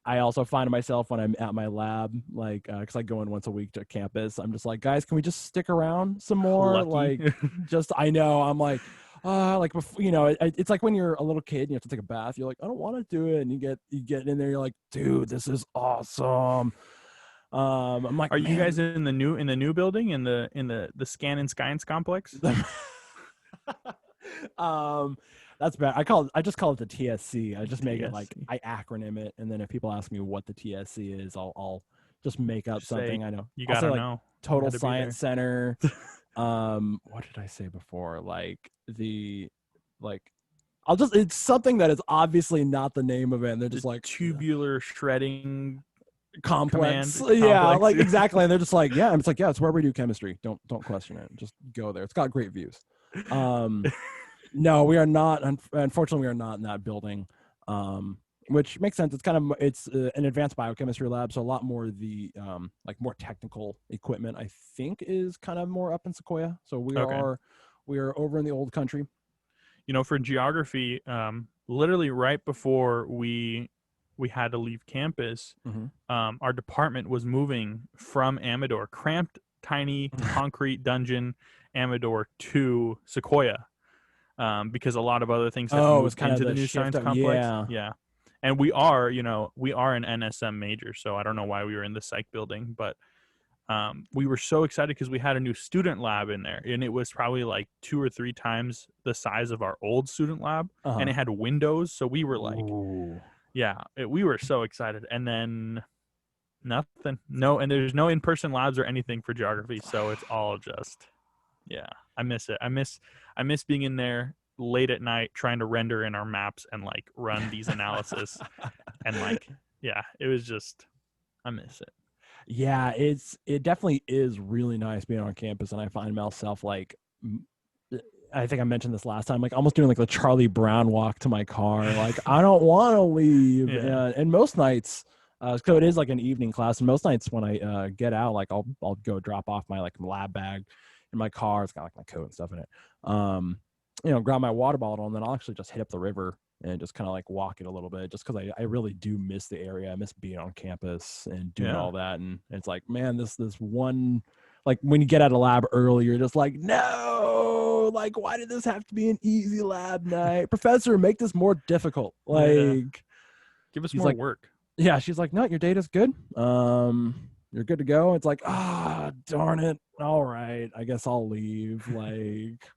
A: I also find myself when I'm at my lab, like, because I go in once a week to campus, I'm just like, guys, can we just stick around some more?
B: Lucky.
A: Like, just, I know, I'm like, before, it's like when you're a little kid and you have to take a bath, you're like, I don't want to do it. And you get in there, you're like, dude, this is awesome. I'm like,
B: Are you
A: man,
B: guys in the new building in the Scan and Science complex?
A: um, that's bad. I just call it the TSC. I just make it like
B: TSC.
A: I acronym it, and then if people ask me what the TSC is, I'll just make up
B: Just say
A: something. I know.
B: you
A: I'll say
B: gotta
A: like
B: know. You
A: Total
B: had to be
A: Science
B: there.
A: Center. What did I say before? Like it's something that is obviously not the name of it, and they're
B: The
A: just like
B: tubular shredding
A: complex.
B: command
A: Yeah,
B: complex.
A: like exactly. And they're just like, yeah, and it's like, yeah, it's where we do chemistry. Don't question it. Just go there. It's got great views. No, we are not. Unfortunately, we are not in that building, which makes sense. It's an advanced biochemistry lab, so a lot more the like more technical equipment. I think is kind of more up in Sequoia. So
B: Okay.
A: we are over in the old country.
B: For geography, literally right before we had to leave campus,
A: Mm-hmm.
B: our department was moving from Amador, cramped, tiny concrete dungeon Amador, to Sequoia, because a lot of other things had
A: Oh, it was
B: moved
A: kind of
B: into the
A: the
B: new
A: shift
B: science
A: up.
B: complex.
A: Yeah.
B: Yeah. And we are an NSM major, so I don't know why we were in the psych building, but we were so excited because we had a new student lab in there, and it was probably like 2 or 3 times the size of our old student lab, and
A: Uh-huh.
B: it had windows, so we were like,
A: Ooh.
B: yeah, we were so excited. And then nothing, no, and there's no in-person labs or anything for geography, so it's all just, yeah, I miss it. I miss being in there late at night trying to render in our maps and like run these analysis, and like, yeah, it was just, I miss it.
A: Yeah, it definitely is really nice being on campus, and I find myself like, I think I mentioned this last time, like almost doing like the Charlie Brown walk to my car. Like I don't want to leave,
B: Yeah.
A: and most nights, so it is like an evening class, and most nights when I get out, like I'll go drop off my like lab bag in my car. It's got like my coat and stuff in it. Grab my water bottle, and then I'll actually just hit up the river and just kind of like walk it a little bit, just because I really do miss the area. I miss being on campus and doing
B: Yeah.
A: all that, and it's like, man, this one, like when you get out of lab early, you're just like, no, like why did this have to be an easy lab night? Professor, make this more difficult.
B: Yeah.
A: Like
B: Give us
A: she's
B: more
A: like,
B: work.
A: yeah, she's like, no, your data's good. You're good to go. It's like, darn it. All right, I guess I'll leave. Like,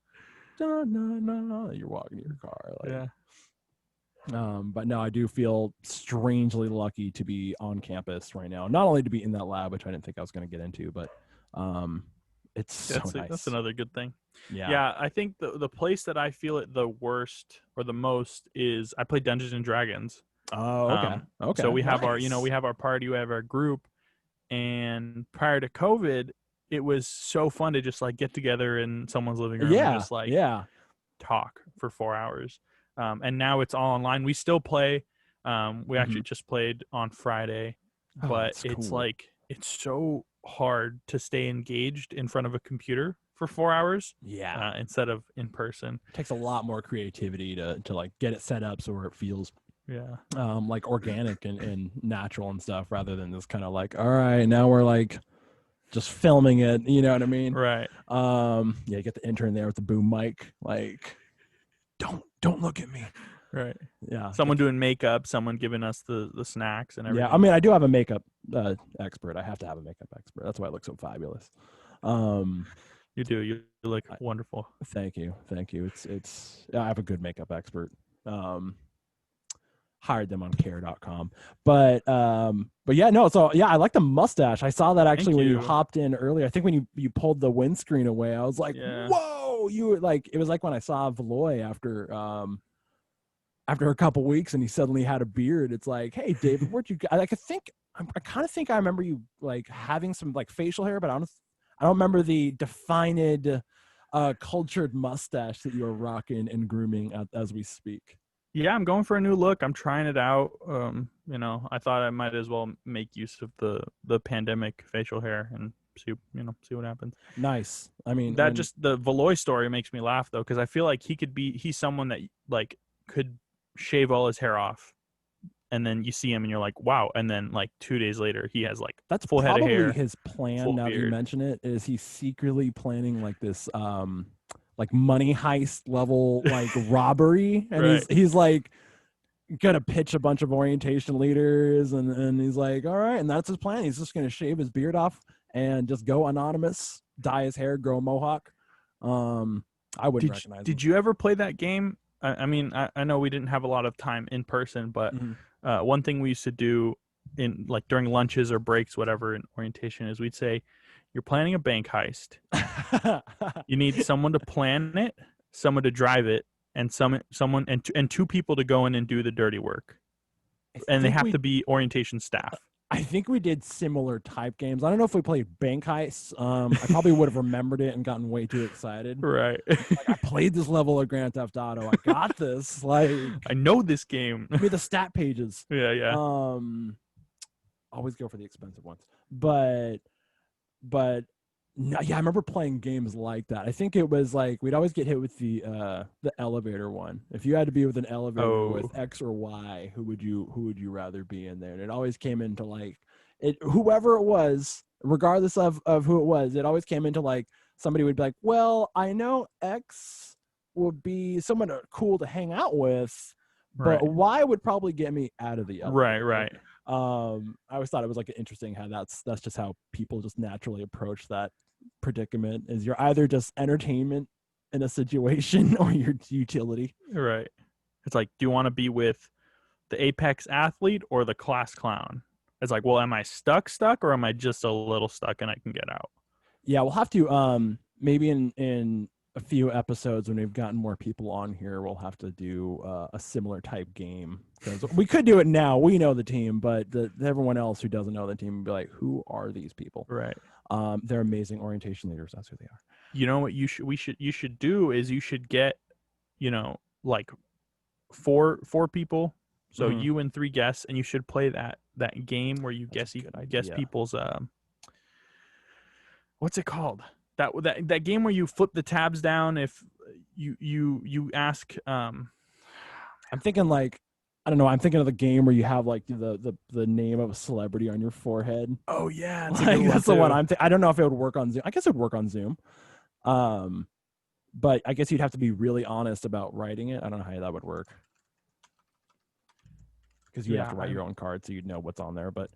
A: no, you're walking to your car. Like,
B: Yeah.
A: but no, I do feel strangely lucky to be on campus right now. Not only to be in that lab, which I didn't think I was going to get into, but it's so
B: That's
A: nice.
B: another good thing.
A: Yeah.
B: Yeah, I think the place that I feel it the worst or the most is I play Dungeons and Dragons.
A: Oh, okay.
B: So
A: Okay.
B: we have our,
A: Nice.
B: we have our party, we have our group, and prior to COVID, it was so fun to just like get together in someone's living room and
A: Yeah.
B: just like
A: Yeah.
B: talk for 4 hours. And now it's all online. We still play. We actually
A: Mhm.
B: just played on Friday,
A: Oh,
B: but
A: that's
B: it's
A: cool.
B: like it's so hard to stay engaged in front of a computer for 4 hours
A: Yeah.
B: instead of in person.
A: It takes a lot more creativity to like get it set up so where it feels
B: Yeah.
A: like organic and natural and stuff, rather than just kind of like, all right, now we're like just filming it, you know what I mean?
B: Right.
A: Yeah, you get the intern there with the boom mic, like, don't look at me.
B: Right.
A: Yeah.
B: Someone doing makeup, someone giving us the snacks and everything.
A: Yeah, I mean, I do have a makeup expert. I have to have a makeup expert. That's why I look so fabulous.
B: You do. You look wonderful.
A: Thank you. I have a good makeup expert. Hired them on care.com. But yeah, no, so yeah, I like the mustache. I saw that actually
B: Thank
A: when you
B: you.
A: hopped in earlier. I think when you pulled the windscreen away, I was like,
B: Yeah.
A: whoa, you were like, it was like when I saw Valoy after a couple weeks and he suddenly had a beard. It's like, hey David, where'd you go? I kind of think I remember you like having some like facial hair, but I don't remember the defined cultured mustache that you are rocking and grooming as we speak.
B: Yeah, I'm going for a new look. I'm trying it out. I thought I might as well make use of the pandemic facial hair and see what happens.
A: Nice. I mean,
B: That just the Valoy story makes me laugh though, because I feel like he's someone that like could shave all his hair off and then you see him and you're like, wow. And then like 2 days later, he has like
A: That's
B: full head of
A: probably
B: hair,
A: his plan.
B: full
A: Now that you
B: beard.
A: mention it, is he's secretly planning like this like money heist level like robbery, and
B: Right.
A: he's like gonna pitch a bunch of orientation leaders, and he's like, all right, and that's his plan. He's just gonna shave his beard off and just go anonymous, dye his hair, grow a mohawk. I wouldn't recognize him.
B: Did you ever play that game? I mean, I know we didn't have a lot of time in person, but one thing we used to do in like during lunches or breaks, whatever, in orientation is we'd say, you're planning a bank heist. You need someone to plan it, someone to drive it, and someone and two people to go in and do the dirty work. And they have to be orientation staff.
A: I think we did similar type games. I don't know if we played bank heists. I probably would have remembered it and gotten way too excited.
B: Right.
A: Like, I played this level of Grand Theft Auto. I got this. Like,
B: I know this game.
A: give me the stat pages.
B: Yeah.
A: Always go for the expensive ones. But no, yeah, I remember playing games like that. I think it was like we'd always get hit with the elevator one. If you had to be with an elevator with X or Y, who would you rather be in there? And it always came into like whoever it was, regardless of who it was, it always came into like somebody would be like, well, I know X would be someone cool to hang out with, but Y would probably get me out of the elevator.
B: Right.
A: I always thought it was like interesting how that's just how people just naturally approach that predicament. Is you're either just entertainment in a situation or you're utility.
B: Right. It's like, do you want to be with the apex athlete or the class clown? It's like, well, am I stuck, or am I just a little stuck and I can get out?
A: Yeah, we'll have to maybe in a few episodes when we've gotten more people on here, we'll have to do a similar type game. Because we could do it now. We know the team, but everyone else who doesn't know the team would be like, who are these people?
B: Right.
A: They're amazing orientation leaders. That's who they are.
B: You know what you should do is you should get, like four people. So you and 3 guests, and you should play that game where you guess people's what's it called? That game where you flip the tabs down if you ask. I'm
A: thinking like, I don't know. I'm thinking of the game where you have like the name of a celebrity on your forehead.
B: Oh yeah,
A: that's the one I don't know if it would work on Zoom. I guess it would work on Zoom. But I guess you'd have to be really honest about writing it. I don't know how that would work. Because you'd have to write your own card so you'd know what's on there. But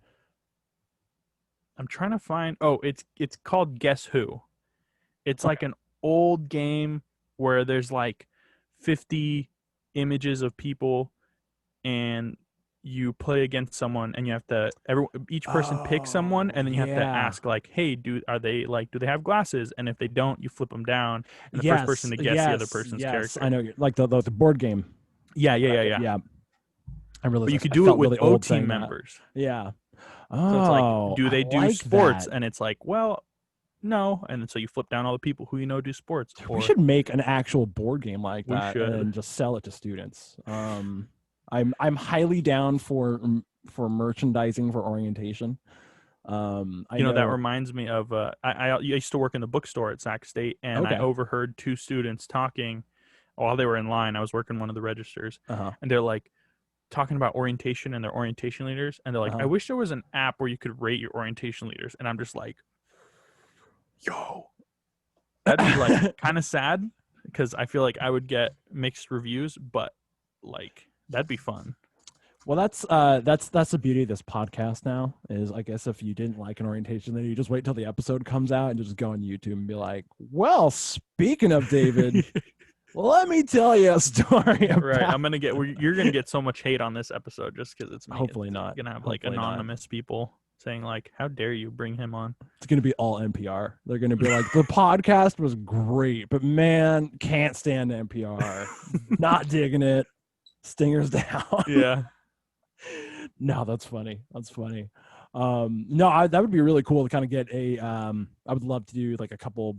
B: I'm trying to find. Oh, it's called Guess Who. It's like an old game where there's like 50 images of people, and you play against someone, and you have to each person picks someone, and then you have to ask like, hey, do they have glasses? And if they don't, you flip them down, and the first person to guess the other person's character.
A: I know, like the board game.
B: Yeah.
A: I really.
B: But you could do it with O team members.
A: Yeah.
B: So it's like, do they do sports? And it's like, well, no. And so you flip down all the people who do sports.
A: We should make an actual board game like that and just sell it to students. I'm highly down for merchandising for orientation.
B: That reminds me of I used to work in the bookstore at Sac State, and I overheard 2 students talking while they were in line. I was working one of the registers, and they're like talking about orientation and their orientation leaders, and they're like, I wish there was an app where you could rate your orientation leaders. And I'm just like, yo, that'd be like kind of sad, because I feel like I would get mixed reviews, but like that'd be fun.
A: Well, that's the beauty of this podcast now, is I guess if you didn't like an orientation, then you just wait till the episode comes out and just go on YouTube and be like, well, speaking of David, let me tell you a story about...
B: Right, you're gonna get so much hate on this episode just because it's me.
A: Hopefully not.
B: You're gonna have like anonymous people saying like, how dare you bring him on?
A: It's gonna be all NPR. They're gonna be like, the podcast was great, but man, can't stand NPR. Not digging it. Stingers down.
B: Yeah.
A: No, that's funny. No, that would be really cool to kind of get a I would love to do like a couple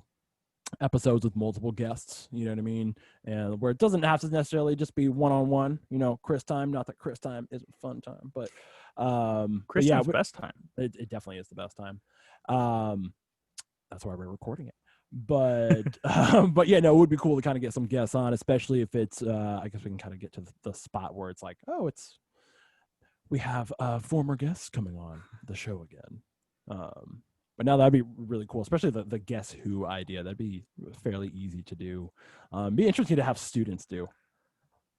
A: episodes with multiple guests, you know what I mean, and where it doesn't have to necessarily just be one-on-one, Chris time. Not that Chris time isn't fun time, but
B: Chris time's best time.
A: It definitely is the best time. That's why we're recording it. But but yeah, no, it would be cool to kind of get some guests on, especially if it's I guess we can kind of get to the spot where it's like, oh, we have former guests coming on the show again. But now that'd be really cool, especially the Guess Who idea. That'd be fairly easy to do. Be interesting to have students do.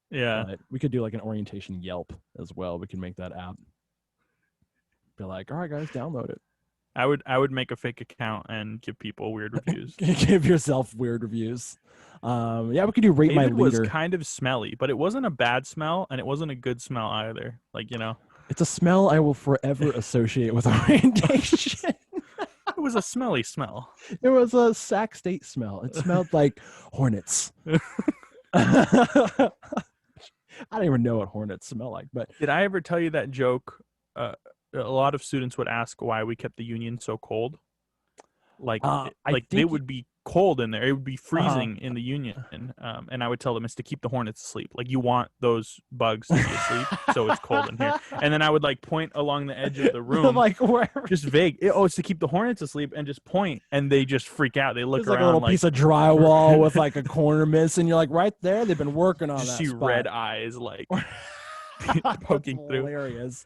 B: Yeah.
A: But we could do like an orientation Yelp as well. We can make that app. Be like, all right, guys, download it.
B: I would make a fake account and give people weird reviews.
A: Give yourself weird reviews. Yeah, we could do rate
B: David
A: my leader.
B: was kind of smelly, but it wasn't a bad smell and it wasn't a good smell either. Like,
A: It's a smell I will forever associate with orientation.
B: it was a smelly smell.
A: It was a Sac State smell. It smelled like hornets. I don't even know what hornets smell like, but
B: Did I ever tell you that joke? A lot of students would ask why we kept the union so cold. Like they would be cold in there. It would be freezing in the union. And I would tell them it's to keep the hornets asleep. Like you want those bugs to be asleep, so it's cold in here. And then I would like point along the edge of the room,
A: like wherever.
B: just vague. It's to keep the hornets asleep, and just point, and they just freak out. They look
A: It's
B: around
A: like a little piece of drywall with like a corner miss, and you're like, right there. They've been working on
B: just
A: that.
B: see
A: spot.
B: red eyes like poking through.
A: Hilarious.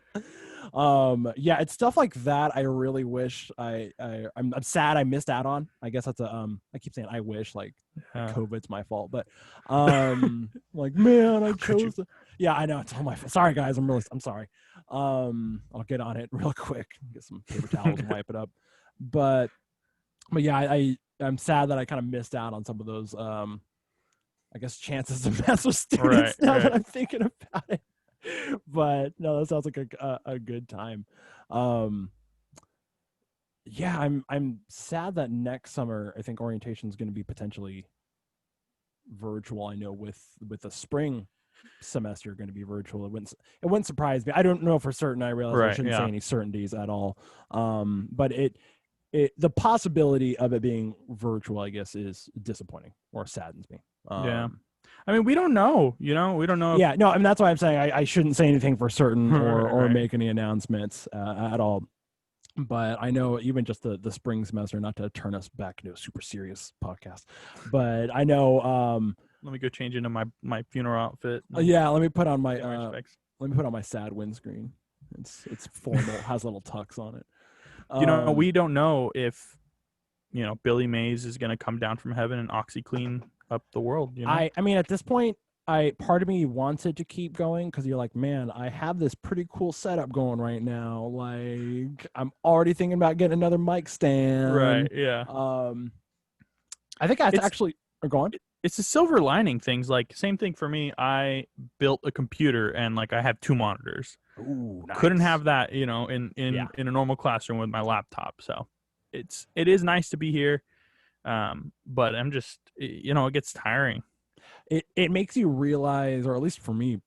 A: Yeah, it's stuff like that I really wish I'm sad I missed out on. I guess that's I keep saying I wish, like COVID's my fault, but like, man, I chose to. Yeah, I know, it's all my fault. Sorry guys, I'm sorry. I'll get on it real quick, get some paper towels and wipe it up. But yeah, I'm sad that I kind of missed out on some of those I guess chances to mess with students now that I'm thinking about it. But no, that sounds like a good time. Yeah, I'm sad that next summer I think orientation is going to be potentially virtual. I know with the spring semester going to be virtual. It wouldn't surprise me. I don't know for certain. I realize I shouldn't say any certainties at all. But the possibility of it being virtual, I guess, is disappointing or saddens me.
B: Yeah. I mean, we don't know, we don't know.
A: Yeah, no, I mean, that's why I'm saying I shouldn't say anything for certain or make any announcements at all. But I know even just the spring semester, not to turn us back into a super serious podcast, but I know.
B: Let me go change into my funeral outfit.
A: Yeah, let me put on my sad windscreen. It's formal, has little tucks on it.
B: We don't know if Billy Mays is going to come down from heaven and OxyClean up the world.
A: I mean, at this point, part of me wants it to keep going because you're like, man, I have this pretty cool setup going right now. Like, I'm already thinking about getting another mic stand.
B: Right. Yeah.
A: I think that's actually go on.
B: It's a silver lining things. Like same thing for me. I built a computer and like I have 2 monitors.
A: Ooh, nice.
B: Couldn't have that, in a normal classroom with my laptop. So it is nice to be here. But I'm just, it gets tiring.
A: It makes you realize, or at least for me,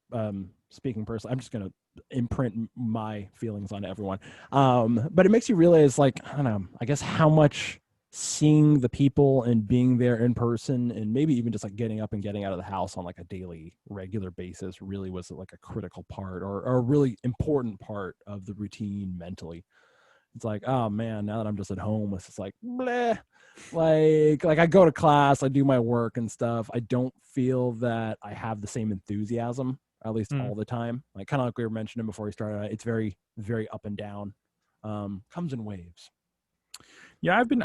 A: speaking personally, I'm just going to imprint my feelings on everyone. But it makes you realize, like, I don't know, I guess how much seeing the people and being there in person and maybe even just like getting up and getting out of the house on like a daily regular basis really was like a critical part or a really important part of the routine mentally. It's like, oh man, now that I'm just at home, it's just like, bleh. Like I go to class, I do my work and stuff. I don't feel that I have the same enthusiasm, at least all the time. Like kind of like we were mentioning before we started, it's very, very up and down. Comes in waves.
B: Yeah, I've been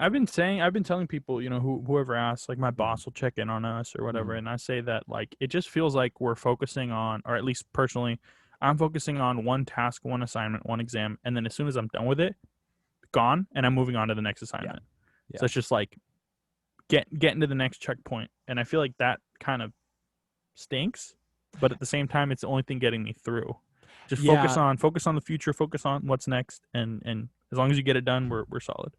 B: telling people, whoever asks, like my boss will check in on us or whatever, and I say that like it just feels like we're focusing on, or at least personally, I'm focusing on one task, one assignment, one exam, and then as soon as I'm done with it, gone, and I'm moving on to the next assignment. Yeah. So it's just like getting to the next checkpoint, and I feel like that kind of stinks, but at the same time, it's the only thing getting me through. Just focus on the future, focus on what's next, and as long as you get it done, we're solid.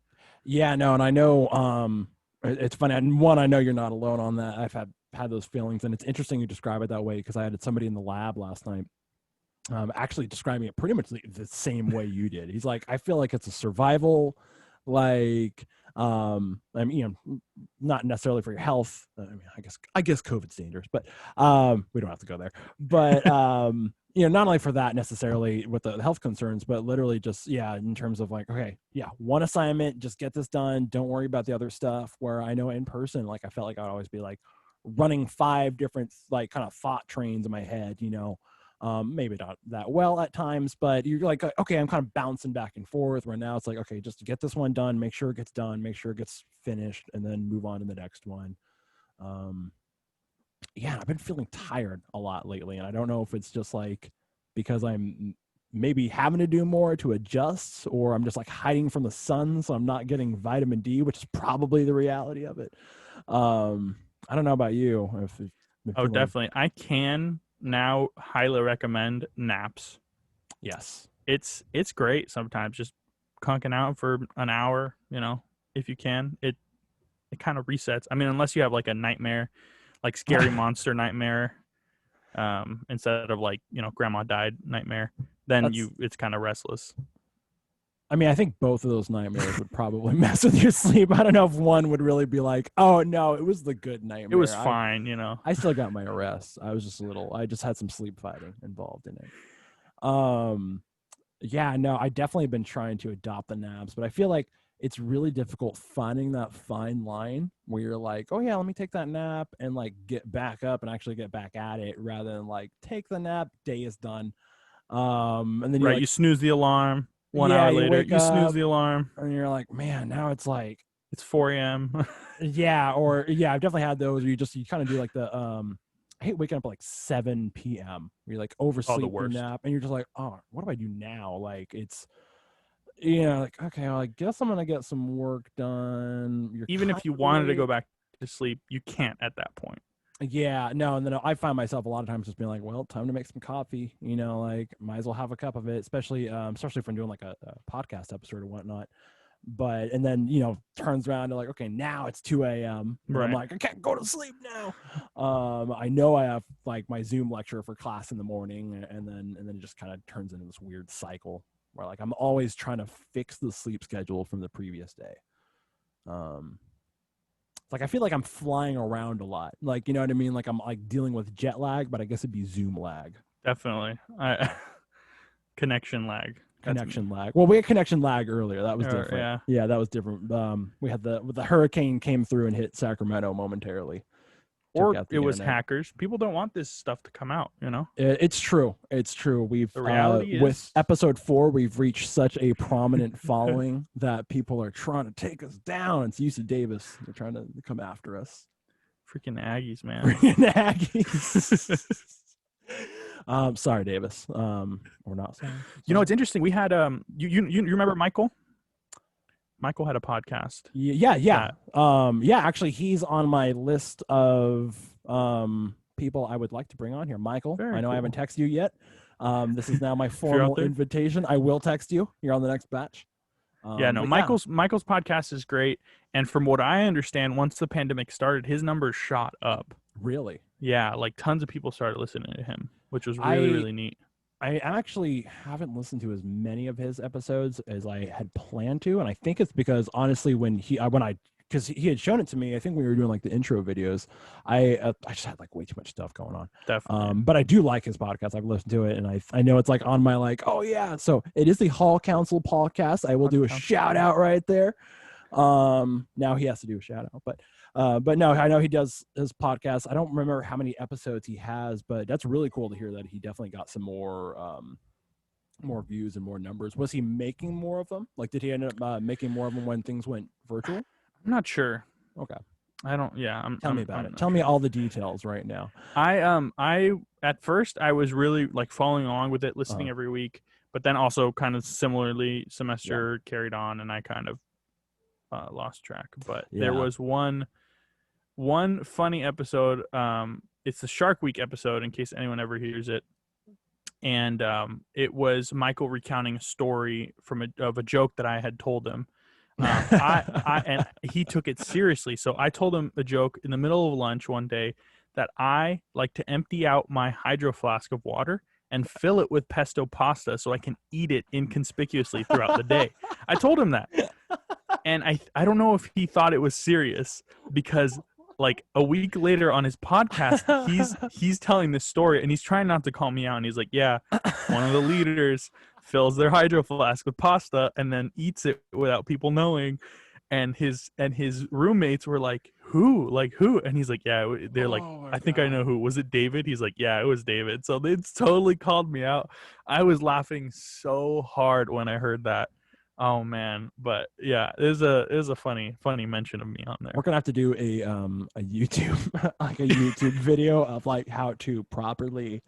B: Yeah, no, and I know it's funny. And one, I know you're not alone on that. I've had those feelings, and it's interesting you describe it that way because I had somebody in the lab last night actually describing it pretty much the same way you did. He's like, I feel like it's a survival, like, I mean, not necessarily for your health. I mean, I guess COVID's dangerous, but we don't have to go there. But not only for that necessarily with the health concerns, but literally just in terms of like, okay, one assignment, just get this done. Don't worry about the other stuff. Where I know in person, like I felt like I'd always be like running 5 different like kind of thought trains in my head,
A: Maybe not that well at times, but you're like, okay, I'm kind of bouncing back and forth. Where now it's like, okay, just get this one done, make sure it gets done, make sure it gets finished, and then move on to the next one. Yeah, I've been feeling tired a lot lately, and I don't know if it's just like because I'm maybe having to do more to adjust, or I'm just like hiding from the sun, so I'm not getting vitamin D, which is probably the reality of it. I don't know about you. If you've been
B: Oh,
A: feeling,
B: definitely. I can now highly recommend naps.
A: yes,
B: It's great sometimes just conking out for an hour, if you can. It kind of resets. I mean, unless you have like a nightmare, like scary monster nightmare, instead of like, grandma died nightmare, then
A: that's.
B: it's kind of restless.
A: I mean, I think both of those nightmares would probably mess with your sleep. I don't know if one would really be like, "Oh no, it was the good
B: It was
A: nightmare."
B: fine.
A: I still got my arrest. I was just a little. I just had some sleep fighting involved in it. Yeah, no, I definitely been trying to adopt the naps, but I feel like it's really difficult finding that fine line where you're like, oh yeah, let me take that nap and like get back up and actually get back at it rather than like take the nap, day is done. And then you
B: Right,
A: like,
B: you snooze the alarm. One
A: yeah,
B: hour
A: you
B: later,
A: wake
B: you snooze
A: up
B: the alarm.
A: and you're like, man, now it's like,
B: It's 4 a.m.
A: yeah, or yeah, I've definitely had those where you kind of do like the I hate waking up at like 7 p.m. where you like
B: Oh, the
A: oversleep your
B: worst.
A: nap and you're just like, oh, what do I do now? Like it's like okay, well, I guess I'm gonna get some work done. You're
B: Even
A: kind
B: if you
A: of
B: wanted to go
A: awake.
B: back to sleep, you can't at that point.
A: Yeah, no, and then I find myself a lot of times just being like, well, time to make some coffee. Like might as well have a cup of it, especially if I'm doing like a podcast episode or whatnot. But and then turns around to like, okay, now it's 2 a.m. and I'm
B: Right.
A: like, I can't go to sleep now. I know I have like my Zoom lecture for class in the morning, and then it just kind of turns into this weird cycle where like I'm always trying to fix the sleep schedule from the previous day. Um, like I feel like I'm flying around a lot. Like, you know what I mean? Like I'm like dealing with jet lag, but I guess it'd be Zoom lag.
B: Definitely. Connection lag. That's me.
A: Connection lag. Well, we had connection lag earlier. That was different.
B: Yeah.
A: Yeah, that was different. We had the hurricane came through and hit Sacramento momentarily. Took
B: Or
A: out
B: it
A: the
B: was
A: internet.
B: hackers. People don't want this stuff to come out.
A: It's true. It's true. We've
B: The reality
A: with
B: is
A: episode 4, we've reached such a prominent following that people are trying to take us down. It's UC Davis. They're trying to come after us.
B: freaking Aggies, man.
A: Freaking Aggies. Sorry, Davis. We're not sorry.
B: It's interesting. We had you remember Michael? Michael had a podcast.
A: Yeah. Yeah, actually he's on my list of people I would like to bring on here. Michael,
B: Very
A: I know
B: cool.
A: I haven't texted you yet. This is now my
B: you're out
A: formal
B: there.
A: invitation. I will text you. You're on the next batch.
B: Yeah, no, Michael's podcast is great. And from what I understand, once the pandemic started, his numbers shot up.
A: Really?
B: Yeah, like tons of people started listening to him, which was really,
A: I
B: really neat.
A: I actually haven't listened to as many of his episodes as I had planned to, and I think it's because honestly, when I because he had shown it to me, I think we were doing like the intro videos. I just had like way too much stuff going on.
B: Definitely.
A: But I do like his podcast. I've listened to it, and I know it's like on my like, oh yeah. So it is the Hall Council podcast. I will do a shout out right there. Now he has to do a shout out, but no, I know he does his podcast. I don't remember how many episodes he has, but that's really cool to hear that he definitely got some more views and more numbers. Was he making more of them? Like, did he end up making more of them when things went virtual?
B: I'm not sure.
A: Okay.
B: I don't. Yeah.
A: Tell me about it. Tell me all the details right now.
B: I at first I was really like following along with it, listening every week, but then also kind of similarly semester carried on, and I kind of lost track. But there was one funny episode. It's the Shark Week episode, in case anyone ever hears it. And it was Michael recounting a story of a joke that I had told him. And he took it seriously. So I told him a joke in the middle of lunch one day that I like to empty out my hydro flask of water and fill it with pesto pasta so I can eat it inconspicuously throughout the day. I told him that. And I don't know if he thought it was serious, because like a week later on his podcast, he's telling this story and he's trying not to call me out. And he's like, yeah, one of the leaders fills their hydro flask with pasta and then eats it without people knowing. And his roommates were like, who? Like who? And he's like, yeah. They're like,
A: Oh my
B: I think I know
A: God.
B: who. Was it David? He's like, yeah, it was David. So they totally called me out. I was laughing so hard when I heard that. Oh man. But yeah, it was a funny mention of me on
A: We're
B: there.
A: gonna have to do a YouTube like a YouTube video of like how to properly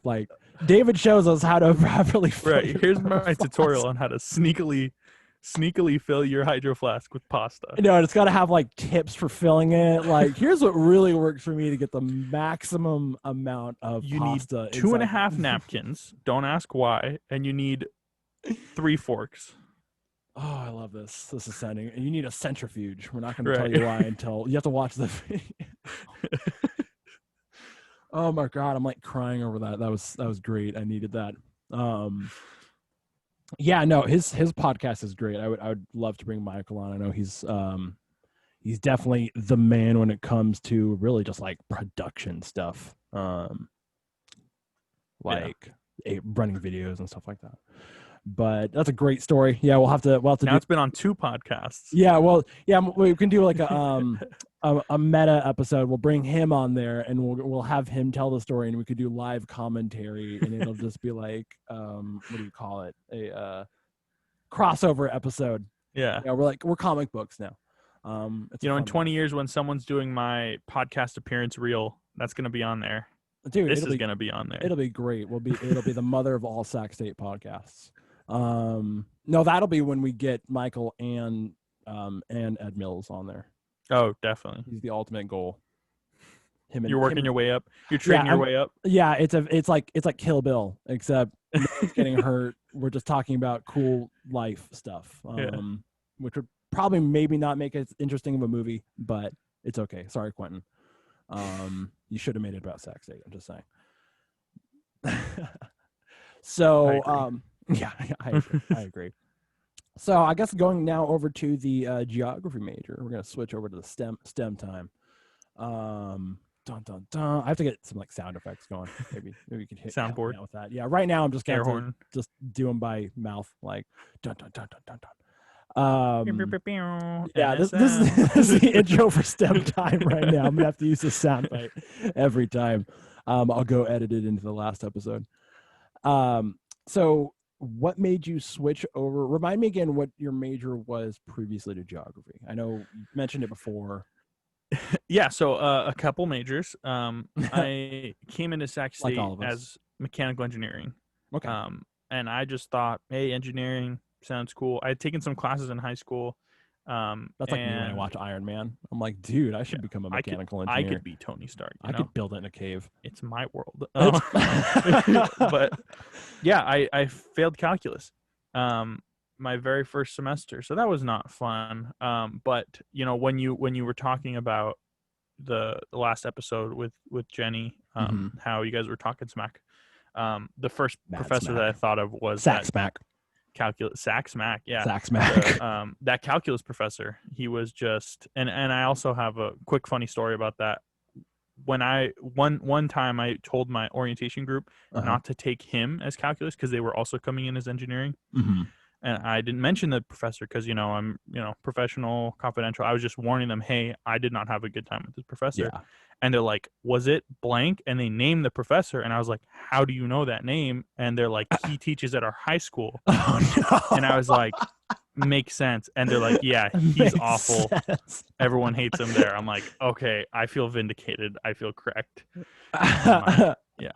A: like David shows us how to properly fill
B: Right.
A: your
B: Here's
A: hydro
B: my
A: flask.
B: tutorial on how to sneakily fill your hydro flask with pasta.
A: No, it's got to have like tips for filling it. Like, here's what really works for me to get the maximum amount of
B: You need
A: pasta
B: two and a
A: inside.
B: half napkins. Don't ask why. And you need 3 forks.
A: Oh, I love this. This is sounding. You need a centrifuge. We're not going to tell
B: Right.
A: you why until you have to watch the video. Oh my God, I'm like crying over that. That was great. I needed that. Yeah, no, his podcast is great. I would love to bring Michael on. I know he's definitely the man when it comes to really just like production stuff. Like running videos and stuff like that. But that's a great story. Yeah, we'll have to
B: Now
A: do.
B: it's been on 2 podcasts.
A: Yeah, well, yeah, we can do like a meta episode. We'll bring him on there, and we'll have him tell the story, and we could do live commentary, and it'll just be like what do you call it? A crossover episode.
B: Yeah.
A: Yeah, we're comic books now.
B: In 20 years when someone's doing my podcast appearance reel, that's going to be on there.
A: Dude,
B: this is going to be on there.
A: It'll be great. It'll be the mother of all Sac State podcasts. No, that'll be when we get Michael and Ed Mills on there.
B: Oh, definitely.
A: He's the ultimate goal.
B: You're working your way up. You're trading your way up.
A: Yeah, it's like Kill Bill, except he's getting hurt. We're just talking about cool life stuff, which would probably maybe not make it interesting of a movie, but it's okay. Sorry, Quentin. You should have made it about Sac State. I'm just saying. So, yeah, I agree. So I guess going now over to the geography major, we're gonna switch over to the STEM time. Dun dun dun. I have to get some like sound effects going. Maybe we can hit
B: soundboard
A: with that. Yeah, right now I'm just
B: gonna
A: just doing by mouth, like dun dun dun dun dun dun. Yeah, this is the intro for STEM time right now. I'm gonna have to use this sound bite every time. I'll go edit it into the last episode. So what made you switch over? Remind me again what your major was previously to geography. I know you mentioned it before.
B: Yeah, so a couple majors. I came into Sac State as mechanical engineering.
A: Okay.
B: And I just thought, hey, engineering sounds cool. I had taken some classes in high school.
A: That's like me when I watch Iron Man. I'm like, dude, I should become a mechanical engineer.
B: I could be Tony Stark.
A: I could build it in a cave.
B: It's my world. But yeah, I failed calculus my very first semester, so that was not fun. But when you were talking about the last episode with Jenny, how you guys were talking smack, the first professor that I thought of was
A: Sac Smack.
B: Sac Smack, yeah.
A: Sac Smack.
B: That calculus professor, he was just, and I also have a quick funny story about that. When one time I told my orientation group not to take him as calculus because they were also coming in as engineering, and I didn't mention the professor because I'm professional, confidential. I was just warning them, hey, I did not have a good time with this professor. Yeah. And they're like, was it blank? And they named the professor. And I was like, how do you know that name? And they're like, he teaches at our high school. Oh, no. And I was like, makes sense. And they're like, yeah, he's awful. Everyone hates him there. I'm like, okay, I feel vindicated. I feel correct. Yeah.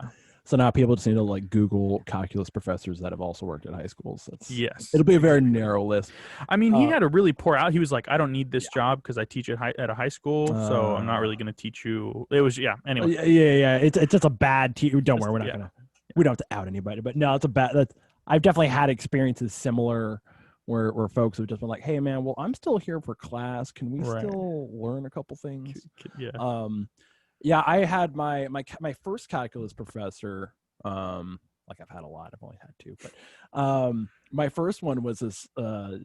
A: So now people just need to like Google calculus professors that have also worked at high schools.
B: Yes.
A: It'll be a very narrow list.
B: I mean, he had a really poor out. He was like, I don't need this job because I teach at a high school, so I'm not really going to teach you. It was, anyway.
A: Yeah. It's just a bad Don't worry, we're not going to. We don't have to out anybody, but no, it's a bad. I've definitely had experiences similar where folks have just been like, hey, man, well, I'm still here for class. Can we still learn a couple things?
B: Yeah.
A: Yeah, I had my first calculus professor. Like I've had a lot. I've only had 2, but my first one was this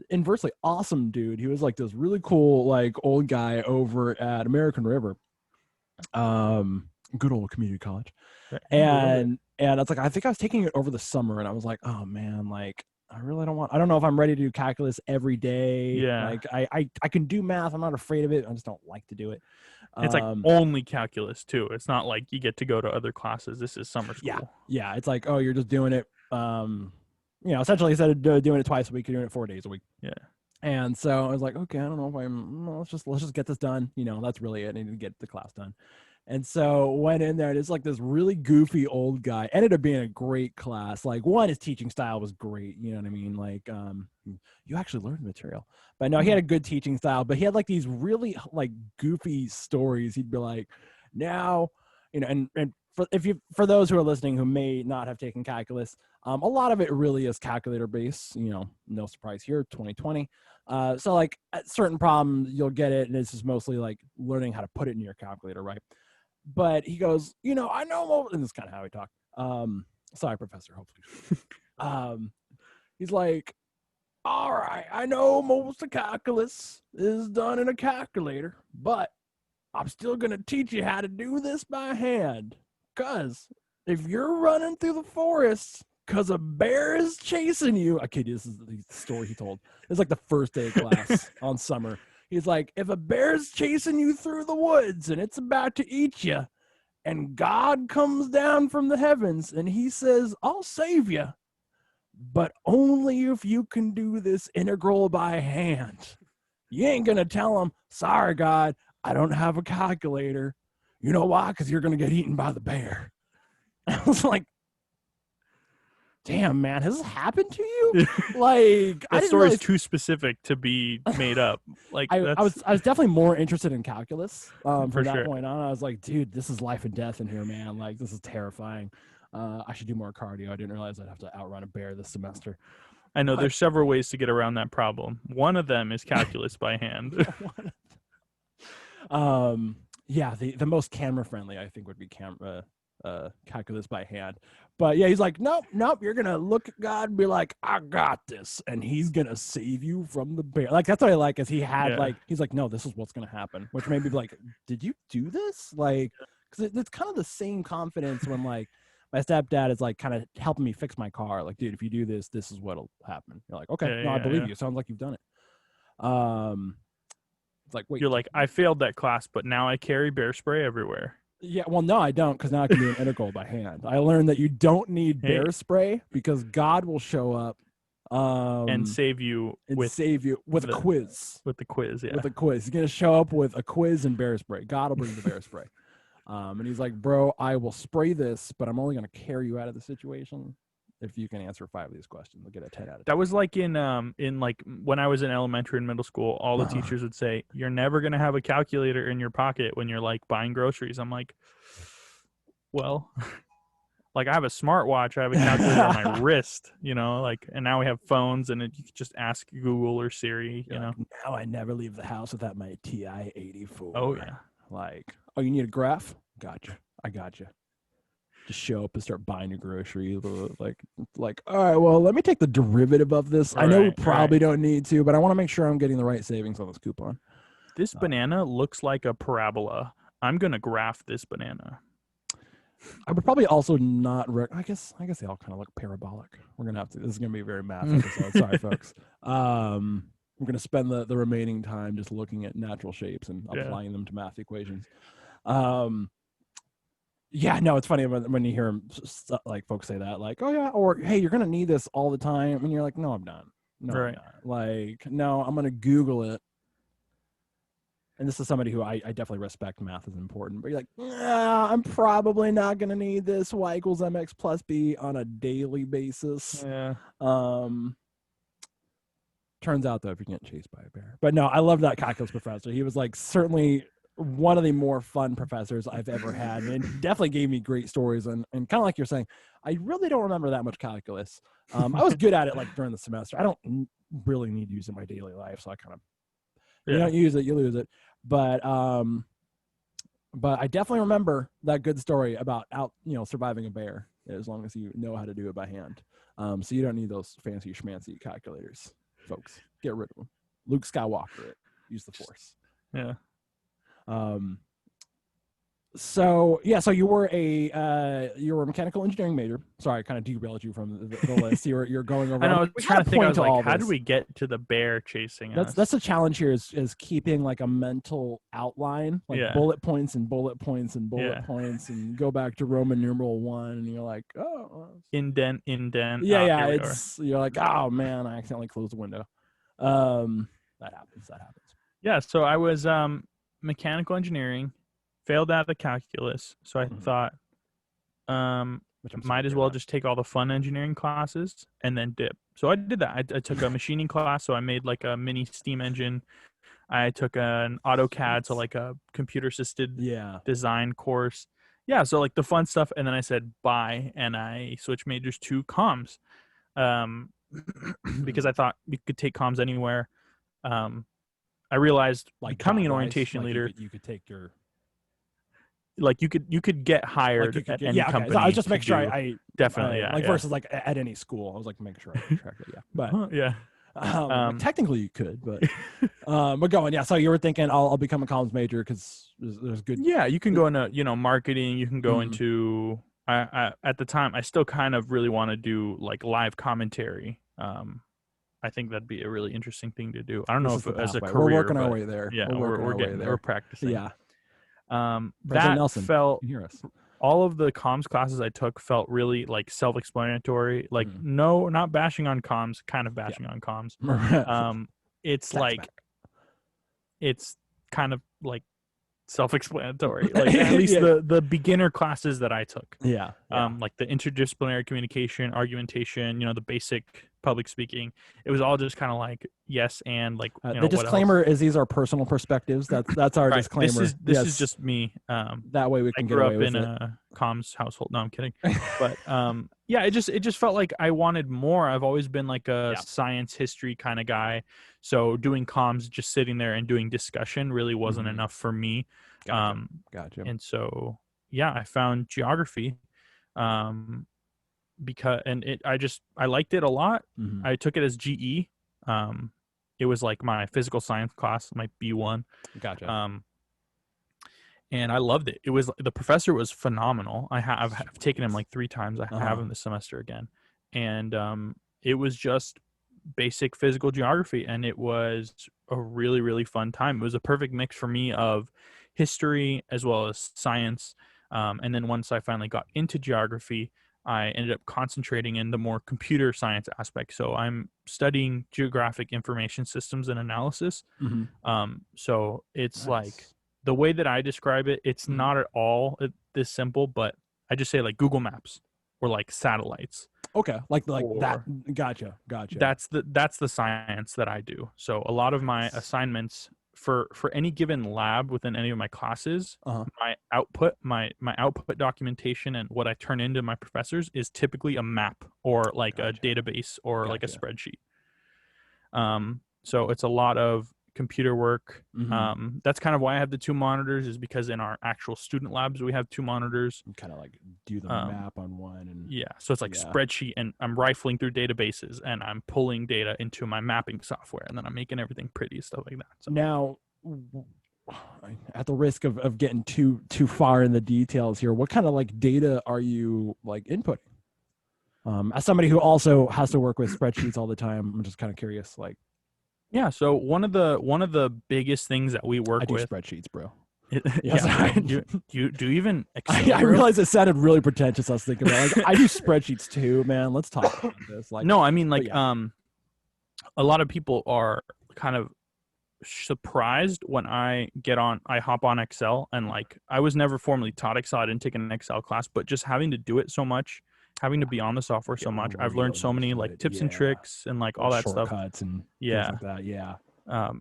A: inversely awesome dude. He was like this really cool like old guy over at American River, good old community college. And it's like I think I was taking it over the summer, and I was like, oh man, like I really don't want. I don't know if I'm ready to do calculus every day.
B: Yeah.
A: Like I can do math. I'm not afraid of it. I just don't like to do it.
B: It's like only calculus too. It's not like you get to go to other classes. This is summer
A: Yeah,
B: school.
A: yeah. It's like, oh, you're just doing it. Essentially instead of doing it twice a week, you're doing it 4 days a week.
B: Yeah.
A: And so I was like, okay, I don't know if let's just get this done. That's really it. I need to get the class done. And so went in there, and it's like this really goofy old guy. Ended up being a great class. Like, one, his teaching style was great. You know what I mean? Like, you actually learned material. But no, he had a good teaching style. But he had like these really like goofy stories. He'd be like, now, and for those who are listening who may not have taken calculus, a lot of it really is calculator based. No surprise here, 2020. So like at certain problems you'll get it, and it's just mostly like learning how to put it in your calculator, right? But he goes, I know, and this is kind of how he talked. Sorry, Professor, hopefully. He's like, all right, I know most of calculus is done in a calculator, but I'm still going to teach you how to do this by hand. Because if you're running through the forest because a bear is chasing you, I kid you, this is the story he told. It's like the first day of class on summer. He's like, if a bear's chasing you through the woods and it's about to eat you, and God comes down from the heavens and he says, I'll save you, but only if you can do this integral by hand. You ain't going to tell him, sorry, God, I don't have a calculator. You know why? Because you're going to get eaten by the bear. I was like, damn, man, has this happened to you? Like,
B: that story is too specific to be made up. Like,
A: I was definitely more interested in calculus from that
B: sure.
A: point on. I was like, dude, this is life and death in here, man. Like, this is terrifying. I should do more cardio. I didn't realize I'd have to outrun a bear this semester.
B: I know there's several ways to get around that problem. One of them is calculus by hand.
A: Yeah, the most camera friendly I think would be calculus by hand. But yeah, he's like, nope, you're gonna look at God and be like, I got this, and he's gonna save you from the bear. Like, that's what I like, is he had he's like, no, this is what's gonna happen, which made me be like, did you do this? Like, because it's kind of the same confidence when like my stepdad is like kind of helping me fix my car. Like, dude, if you do this, this is what'll happen. You're like, okay, I believe you. It sounds like you've done it. It's like, wait,
B: you're like, I failed that class, but now I carry bear spray everywhere.
A: Yeah, well, no, I don't, because now I can do an integral by hand. I learned that you don't need bear spray because God will show up
B: and save you with
A: a quiz.
B: With the quiz, yeah.
A: With a quiz. He's going to show up with a quiz and bear spray. God will bring the bear spray. And he's like, bro, I will spray this, but I'm only going to carry you out of the situation if you can answer 5 of these questions. I'll get a 10 out of 10.
B: That was like in like when I was in elementary and middle school, all the teachers would say, you're never going to have a calculator in your pocket when you're like buying groceries. I'm like, well, like I have a smartwatch, I have a calculator on my wrist, like, and now we have phones and you can just ask Google or Siri, you know.
A: Now I never leave the house without my TI-84.
B: Oh yeah.
A: Like, oh, you need a graph? Gotcha. I gotcha. Just show up and start buying your groceries. Like, all right, well, let me take the derivative of this. I know we probably don't need to, but I want to make sure I'm getting the right savings on this coupon.
B: This banana looks like a parabola. I'm going to graph this banana.
A: I would probably also not. I guess they all kind of look parabolic. We're going to have to. This is going to be a very math episode. Sorry, folks. We're going to spend the remaining time just looking at natural shapes and applying them to math equations. Yeah, no, it's funny when you hear like folks say that, like, oh yeah, or hey, you're gonna need this all the time, and you're like, no, I'm not. No, I'm not. Like, no, I'm gonna Google it. And this is somebody who I definitely respect. Math is important, but you're like, nah, I'm probably not gonna need this y equals mx plus b on a daily basis.
B: Yeah.
A: Turns out though, if you get chased by a bear, but no, I love that calculus professor. He was like certainly one of the more fun professors I've ever had, and definitely gave me great stories. And kind of like you're saying, I really don't remember that much calculus. I was good at it like during the semester. I don't really need to use it in my daily life, so I kind of you don't use it, you lose it. But I definitely remember that good story about surviving a bear as long as you know how to do it by hand. So you don't need those fancy schmancy calculators, folks. Get rid of them. Luke Skywalker it. Use the Force.
B: Yeah.
A: So yeah, so you were a mechanical engineering major. Sorry, I kind of derailed you from the list. You're going over.
B: I know. I
A: I'm
B: was
A: like, we
B: trying
A: gotta
B: to think. I
A: point
B: was
A: to
B: like,
A: all
B: how did
A: this.
B: we get to the bear chasing us?
A: That's the challenge here is keeping like a mental outline, like
B: Yeah.
A: bullet points and bullet points and bullet
B: Yeah.
A: points, and go back to Roman numeral 1, and you're like, oh, well,
B: Indent.
A: yeah,
B: Here we are.
A: it's you're like, oh man, I accidentally closed the window. That happens. That happens.
B: Yeah. So I was mechanical engineering, failed out of the calculus. So I thought
A: Which I'm sorry
B: might
A: to
B: as
A: hear
B: well
A: that.
B: just take all the fun engineering classes and then dip. So I did that. I took a machining class, so I made like a mini steam engine. I took an AutoCAD, so like a computer assisted
A: Yeah.
B: design course. Yeah, so like the fun stuff, and then I said bye, and I switched majors to comms, um, because I thought you could take comms anywhere. I realized
A: Like
B: becoming
A: job
B: an
A: wise,
B: orientation
A: like
B: leader,
A: you could take your
B: like you could get
A: like
B: hired
A: you could
B: at
A: get,
B: any
A: yeah, okay. So I was
B: company
A: just
B: to
A: making sure
B: do. Definitely, yeah,
A: like
B: yeah,
A: versus like at any school. I was like making sure I kept track of it. Yeah, but
B: yeah.
A: like technically you could, but going, yeah. So you were thinking I'll become a comms major because there's good.
B: Yeah, you can go into marketing. You can go
A: Mhm.
B: into. I at the time I still kind of really want to do like live commentary. I think that'd be a really interesting thing to do. I don't know
A: This is
B: if
A: the
B: as a
A: pathway. We're
B: career,
A: working our
B: but
A: way there.
B: yeah,
A: We're working
B: we're
A: our way
B: getting we're
A: there.
B: practicing.
A: Yeah. President
B: That
A: Nelson,
B: felt
A: you can hear us.
B: all of the comms classes I took felt really like self-explanatory. Like no, not bashing on comms, kind of bashing on comms. It's
A: Text
B: like
A: back.
B: it's kind of like self-explanatory. Like at least
A: Yeah.
B: the beginner classes that I took.
A: Yeah.
B: Like the interdisciplinary communication, argumentation, the basic public speaking. It was all just kind of like yes and like
A: The
B: what else?
A: disclaimer is these are personal perspectives. That's our
B: Right.
A: disclaimer.
B: This is just me.
A: That way we
B: I
A: can get
B: grew
A: away
B: up
A: with
B: in
A: it.
B: a comms household. No, I'm kidding. But yeah, it just felt like I wanted more. I've always been like a science history kind of guy. So doing comms, just sitting there and doing discussion really wasn't enough for me.
A: Gotcha.
B: And so yeah, I found geography. Because I liked it a lot. I took it as GE. It was like my physical science class, my B1.
A: Gotcha.
B: And I loved it. It was the professor was phenomenal. I've taken him like 3 times. I have him this semester again, and it was just basic physical geography, and it was a really really fun time. It was a perfect mix for me of history as well as science. And then once I finally got into geography, I ended up concentrating in the more computer science aspect. So I'm studying geographic information systems and analysis. So it's like the way that I describe it, it's not at all this simple, but I just say like Google Maps or like satellites.
A: Okay, like that. Gotcha.
B: That's the science that I do. So a lot of my assignments for any given lab within any of my classes, my output documentation and what I turn into my professors is typically a map or like a database or like a spreadsheet. So it's a lot of computer work. That's kind of why I have the 2 monitors, is because in our actual student labs we have 2 monitors.
A: Kind of like do the map on one, and
B: so it's like spreadsheet, and I'm rifling through databases and I'm pulling data into my mapping software, and then I'm making everything pretty, stuff like that. So
A: now, at the risk of getting too far in the details here, what kind of like data are you like inputting? As somebody who also has to work with spreadsheets all the time, I'm just kind of curious, like.
B: Yeah, so one of the biggest things that we work with
A: spreadsheets, bro.
B: You do even Excel,
A: I realized it sounded really pretentious. I was thinking about like I do spreadsheets too, man. Let's talk about this. Like,
B: no, I mean like a lot of people are kind of surprised when I hop on Excel, and like I was never formally taught Excel. I didn't take an Excel class, but just having to do it so much, having to be on the software so much, I've learned so many like tips and tricks and like all that stuff.
A: Shortcuts and things like that. Yeah.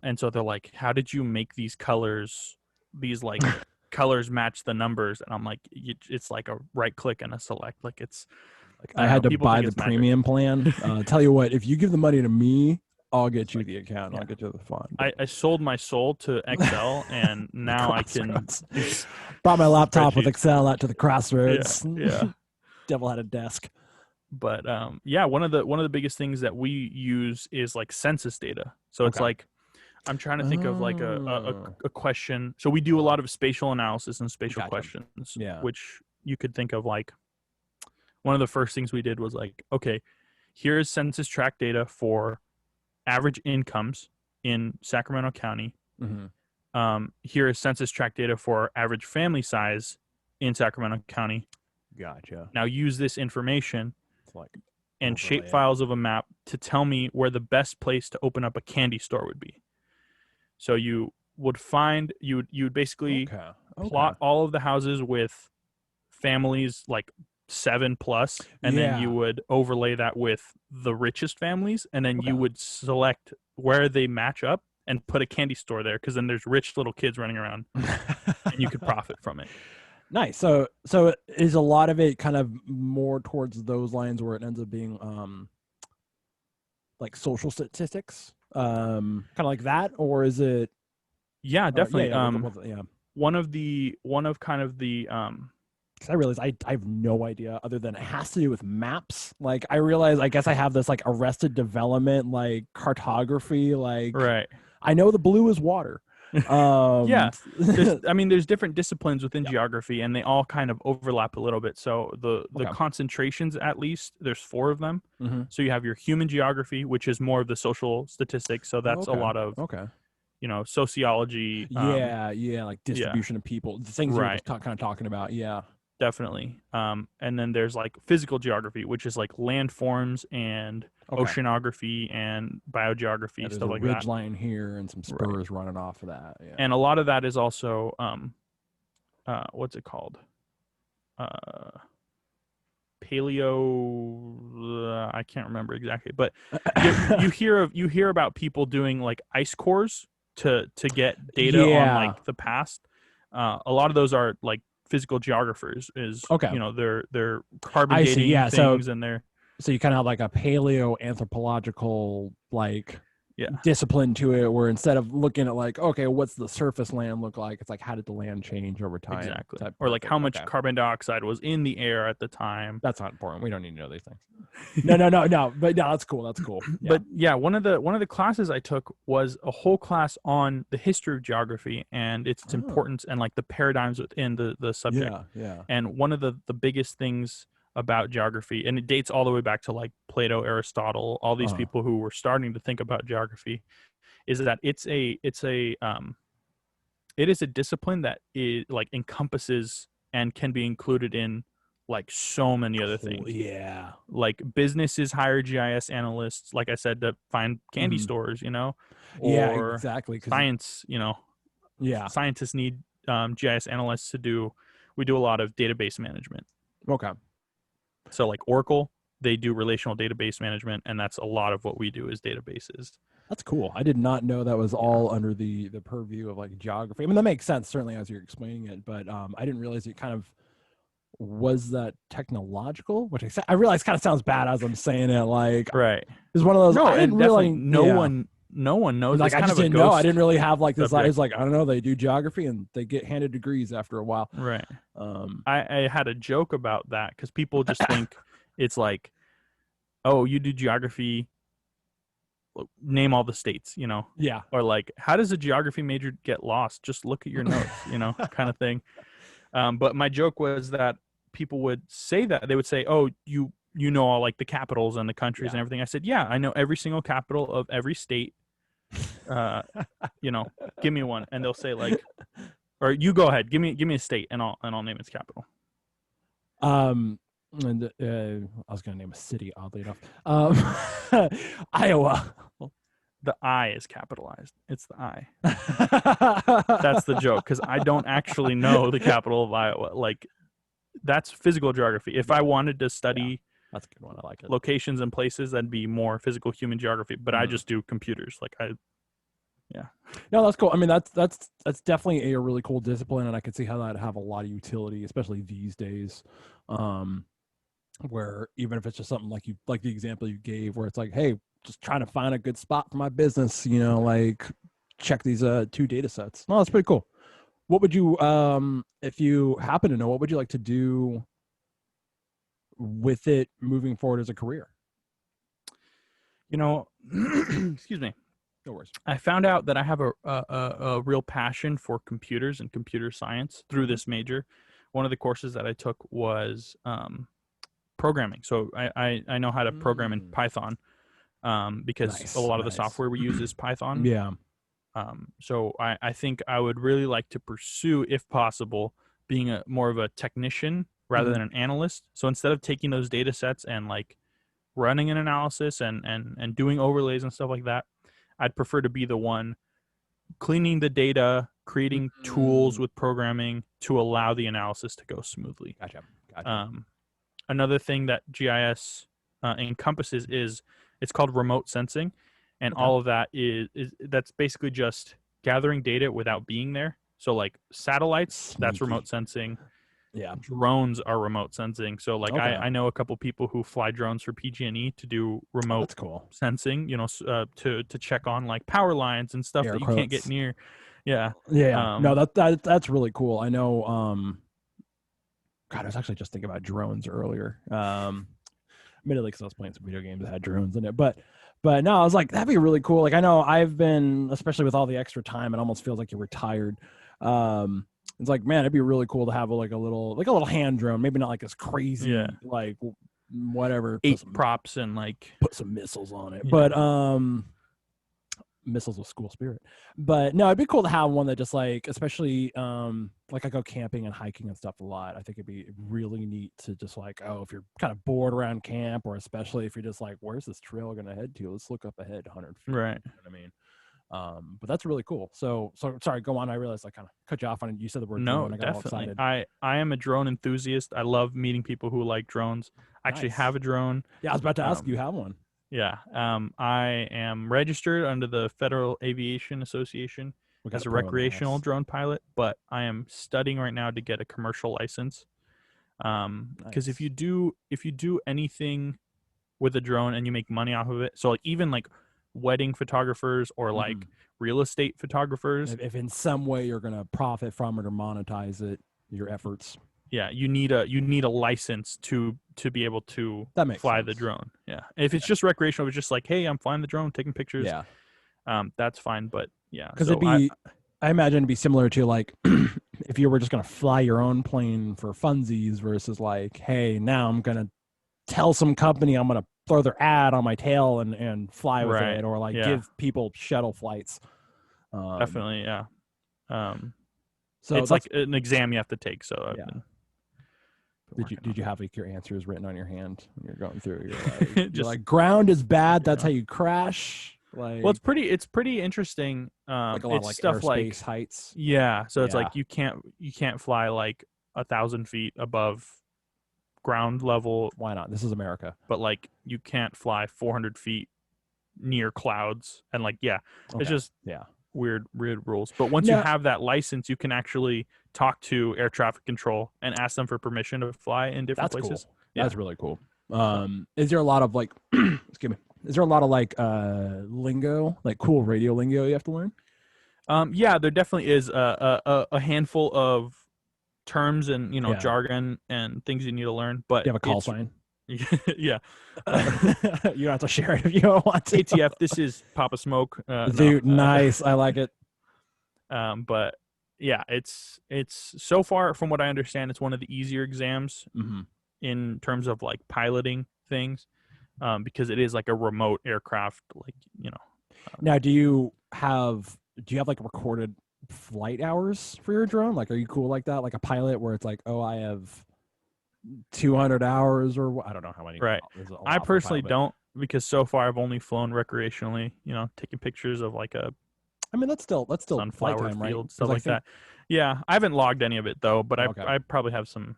B: And so they're like, "How did you make these colors? These like colors match the numbers?" And I'm like, "It's like a right click and a select. Like it's." Like,
A: I had to buy the premium plan. Tell you what, if you give the money to me, I'll get you the account. Yeah. I'll get you the fund.
B: I sold my soul to Excel, and now I can
A: bought my laptop with Excel out to the crossroads.
B: Yeah.
A: Devil had a desk.
B: But one of the biggest things that we use is like census data. So it's like I'm trying to think of like
A: Oh,
B: a question. So we do a lot of spatial analysis and spatial
A: gotcha.
B: questions,
A: Yeah.
B: which you could think of like one of the first things we did was like, okay, here's census tract data for average incomes in Sacramento County.
A: Hmm.
B: Here is census tract data for average family size in Sacramento County.
A: Gotcha.
B: Now use this information
A: It's like
B: and shape
A: overlay it.
B: files of a map to tell me where the best place to open up a candy store would be. So you would find you would basically
A: Okay. Okay.
B: plot all of the houses with families like 7 plus, and then you
A: Yeah.
B: would overlay that with the richest families, and then
A: Okay.
B: you would select where they match up and put a candy store there, because then there's rich little kids running around and you could profit from it.
A: Nice. So is a lot of it kind of more towards those lines where it ends up being like social statistics, kind of like that, or is it?
B: Yeah,
A: Yeah,
B: definitely.
A: yeah, yeah.
B: One of kind of the
A: Because I realize I have no idea other than it has to do with maps. Like I realize I guess I have this like Arrested Development like cartography. Like
B: right.
A: I know the blue is water. Um,
B: Yeah, there's different disciplines within
A: yeah.
B: geography, and they all kind of overlap a little bit. So the
A: Okay.
B: concentrations, at least there's 4 of them.
A: Mm-hmm.
B: So you have your human geography, which is more of the social statistics. So that's a
A: Okay.
B: lot of
A: Okay.
B: sociology.
A: Yeah. Yeah. Like
B: Yeah,
A: distribution of people, the things you were
B: right,
A: just kind of talking about. Yeah.
B: definitely. And then there's like physical geography, which is like landforms and
A: Okay.
B: oceanography and
A: Yeah,
B: biogeography,
A: there's
B: stuff
A: a
B: like
A: ridge
B: that.
A: line here and some
B: Right.
A: spurs running off of that. Yeah.
B: And a lot of that is also what's it called? Uh, paleo. I can't remember exactly, but you hear about people doing like ice cores to get data on
A: Yeah.
B: like the past. A lot of those are like physical geographers. Is
A: Okay.
B: they're carbon
A: I see.
B: dating
A: Yeah. So
B: things, and they're
A: so you kind of have like a paleo anthropological like
B: yeah.
A: discipline to it where instead of looking at like okay what's the surface land look like, it's like how did the land change over time
B: Exactly.
A: type.
B: Or like how
A: Perfect.
B: much
A: Okay,
B: carbon dioxide was in the air at the time.
A: that's not important, we don't need to know these things. No, but no, that's cool. Yeah.
B: But yeah, one of the classes I took was a whole class on the history of geography and its
A: Oh,
B: importance and like the paradigms within the subject.
A: yeah.
B: And one of the biggest things about geography, and it dates all the way back to like Plato, Aristotle, all these
A: Uh-huh.
B: people who were starting to think about geography, is that it is a discipline that is like encompasses and can be included in like so many other
A: Cool.
B: things.
A: Yeah.
B: Like businesses hire GIS analysts, like I said, to find candy
A: Hmm.
B: stores,
A: Yeah,
B: or
A: exactly, because
B: science,
A: yeah.
B: scientists need GIS analysts to do. We do a lot of database management.
A: Okay.
B: So like Oracle, they do relational database management, and that's a lot of what we do is databases.
A: That's cool. I did not know that was
B: Yeah.
A: all under the purview of like geography. I mean, that makes sense certainly as you're explaining it, but I didn't realize it kind of was that technological, which I realize kind of sounds bad as I'm saying it. Like,
B: Right.
A: it's one of those
B: No,
A: I didn't
B: and definitely
A: really, yeah.
B: no one knows.
A: Like
B: It's
A: I
B: kind
A: just
B: of a
A: didn't know. I
B: ghost
A: didn't really have like this. I was
B: subject.
A: like, I don't know. They do geography and they get handed degrees after a while.
B: Right.
A: Um,
B: I had a joke about that because people just think it's like, oh, you do geography, name all the states,
A: yeah.
B: or like, how does a geography major get lost? Just look at your notes, kind of thing. But my joke was that people would say that they would say, oh, you know all like the capitals and the countries
A: Yeah.
B: and everything. I said, yeah, I know every single capital of every state. Uh, give me one, and they'll say like, or you go ahead, give me a state, and I'll name its capital.
A: And I was gonna name a city, oddly enough. Iowa.
B: The I is capitalized. It's the I. That's the joke, because I don't actually know the capital of Iowa. Like, that's physical geography. If I wanted to
A: Yeah,
B: study
A: that's a good one. I like it.
B: locations and places, that'd be more physical human geography. But I
A: Mhm.
B: just do computers. Yeah.
A: No, that's cool. I mean, that's definitely a really cool discipline, and I could see how that have a lot of utility, especially these days. Where even if it's just something like the example you gave, where it's like, hey, just trying to find a good spot for my business, like check these 2 data sets. No, that's pretty cool. What would you, if you happen to know, what would you like to do with it moving forward as a career?
B: Excuse me.
A: No worries.
B: I found out that I have a real passion for computers and computer science through this major. One of the courses that I took was programming. So I know how to program in Python because a
A: Nice,
B: lot of the
A: nice.
B: software we use is Python.
A: Yeah.
B: So I think I would really like to pursue, if possible, being more of a technician rather than an analyst. So instead of taking those data sets and like running an analysis and doing overlays and stuff like that, I'd prefer to be the one cleaning the data, creating tools with programming to allow the analysis to go smoothly.
A: Gotcha.
B: Another thing that GIS encompasses is it's called remote sensing, and all of that is that's basically just gathering data without being there. So like satellites, that's
A: Sneaky.
B: remote sensing.
A: Yeah.
B: Drones are remote sensing. So like
A: Okay.
B: I know a couple people who fly drones for PG&E to do remote
A: That's cool.
B: sensing, to check on like power lines and stuff
A: Air
B: that you
A: quotes.
B: can't get near. Yeah.
A: Yeah. No, that's really cool. I know. God, I was actually just thinking about drones earlier. Admittedly, because I was playing some video games that had drones in it, but no, I was like, that'd be really cool. Like, I know I've been, especially with all the extra time, it almost feels like you're retired. It's like, man, it'd be really cool to have like a little hand drone, maybe not like this crazy, like whatever,
B: 8 props and like
A: put some missiles on it, but missiles with school spirit. But no, it'd be cool to have one that just like, especially like I go camping and hiking and stuff a lot. I think it'd be really neat to just like, oh, if you're kind of bored around camp, or especially if you're just like, where's this trail gonna head to? Let's look up ahead 100 feet.
B: Right.
A: You know what I mean? But that's really cool. So sorry, go on. I realized I kind of cut you off on it. You said the word drone. I got all
B: definitely.
A: excited.
B: I am a drone enthusiast. I love meeting people who like drones. I actually have a drone.
A: Yeah, I was about to ask you have one.
B: Yeah. I am registered under the Federal Aviation Association as a recreational drone pilot, but I am studying right now to get a commercial license. Because if you do anything with a drone and you make money off of it, so like even like wedding photographers or like real estate photographers,
A: if in some way you're gonna profit from it or monetize it, your efforts.
B: Yeah, you need a license to be able to fly the drone. Yeah, if it's just recreational, it's just like, hey, I'm flying the drone, taking pictures.
A: Yeah,
B: that's fine. But yeah,
A: because I imagine it'd be similar to like if you were just gonna fly your own plane for funsies versus like, hey, now I'm gonna tell some company I'm gonna throw their ad on my tail and fly with it, or like give people shuttle flights.
B: Definitely, yeah.
A: So
B: it's like an exam you have to take. So
A: yeah. Did you have like your answers written on your hand when you're going through? You're like ground is bad. That's how you crash. Like,
B: well, it's pretty interesting.
A: Like a lot of like stuff like heights.
B: Yeah, so it's like you can't fly like 1,000 feet above ground level.
A: Why not? This is America.
B: But like you can't fly 400 feet near clouds, and like it's just weird rules. But once you have that license, you can actually talk to air traffic control and ask them for permission to fly in different places.
A: Cool. That's really cool. Is there a lot of like excuse me, is there a lot of like lingo, like cool radio lingo you have to learn?
B: Yeah, there definitely is a handful of terms and jargon and things you need to learn. But
A: you have a call sign.
B: Yeah.
A: You don't have to share it if you don't want to.
B: ATF, this is Papa Smoke.
A: Dude, nice. I like it.
B: But yeah, it's so far from what I understand, it's one of the easier exams in terms of like piloting things, because it is like a remote aircraft, like
A: Now, do you have like recorded flight hours for your drone? Like, are you cool like that? Like a pilot where it's like, oh, I have 200 hours, or I don't know how many.
B: Right. I personally don't, because so far I've only flown recreationally, taking pictures of like
A: I mean, that's still
B: sunflower
A: flight time,
B: field,
A: right?
B: stuff like that. Yeah, I haven't logged any of it though, but I probably have some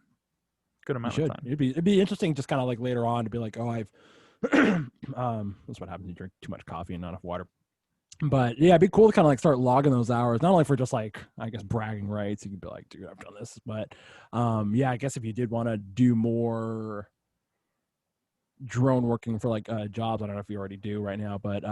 B: good amount of time.
A: It'd be interesting, just kind of like later on to be like, oh, I've that's what happens when you drink too much coffee and not enough water. But yeah, it'd be cool to kind of like start logging those hours, not only for just like, I guess, bragging rights. You could be like, dude, I've done this. But yeah, I guess if you did want to do more drone working for like jobs, I don't know if you already do right now, but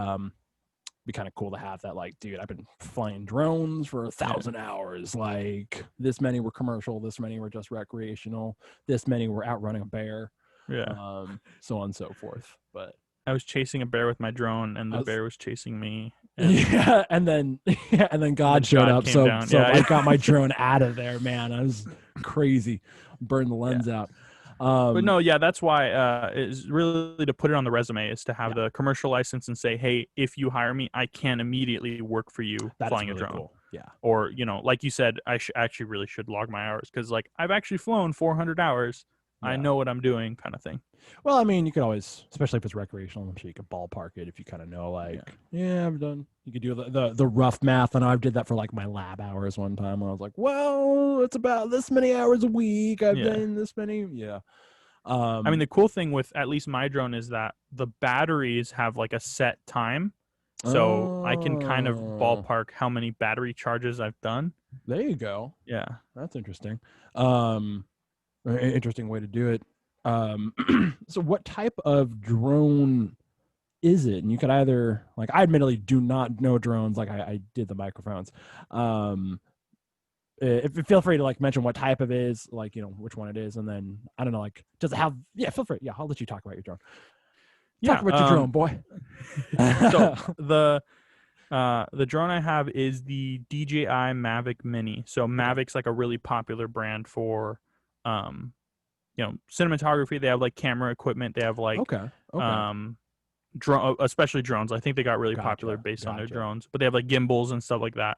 A: be kind of cool to have that. Like, dude, I've been flying drones for 1,000 hours. Like, this many were commercial, this many were just recreational, this many were outrunning a bear.
B: Yeah.
A: So on and so forth. But
B: I was chasing a bear with my drone, and the bear was chasing me.
A: Yeah, and then God showed
B: God
A: up,
B: came
A: so
B: down. Yeah,
A: I
B: yeah.
A: got my drone out of there, man. I was crazy, burned the lens out.
B: But no, yeah, that's why is really to put it on the resume is to have
A: Yeah.
B: the commercial license and say, hey, if you hire me, I can immediately work for you
A: That is
B: flying
A: really
B: a drone.
A: cool. Yeah.
B: Or, like you said, I actually really should log my hours because, like, I've actually flown 400 hours. I
A: Yeah.
B: know what I'm doing, kind of thing.
A: Well, I mean, you could always, especially if it's recreational, I'm sure you could ballpark it if you kind of know, like, yeah, I've done. You could do the rough math, and I did that for like my lab hours one time when I was like, well, it's about this many hours a week. I've
B: Yeah.
A: done this many. Yeah.
B: I mean, the cool thing with at least my drone is that the batteries have like a set time. So I can kind of ballpark how many battery charges I've done.
A: There you go.
B: Yeah.
A: That's interesting. Interesting way to do it. So what type of drone is it? And you could either, like, I admittedly do not know drones, like I did the microphones. Feel free to like mention what type of it is, like, which one it is, and then I don't know, like, does it have? Yeah, feel free. Yeah, I'll let you talk about your drone. Talk about your drone, boy.
B: So the drone I have is the DJI Mavic Mini. So Mavic's like a really popular brand for cinematography. They have like camera equipment. They have like
A: Okay.
B: drone, especially drones. I think they got really popular based on their drones, but they have like gimbals and stuff like that.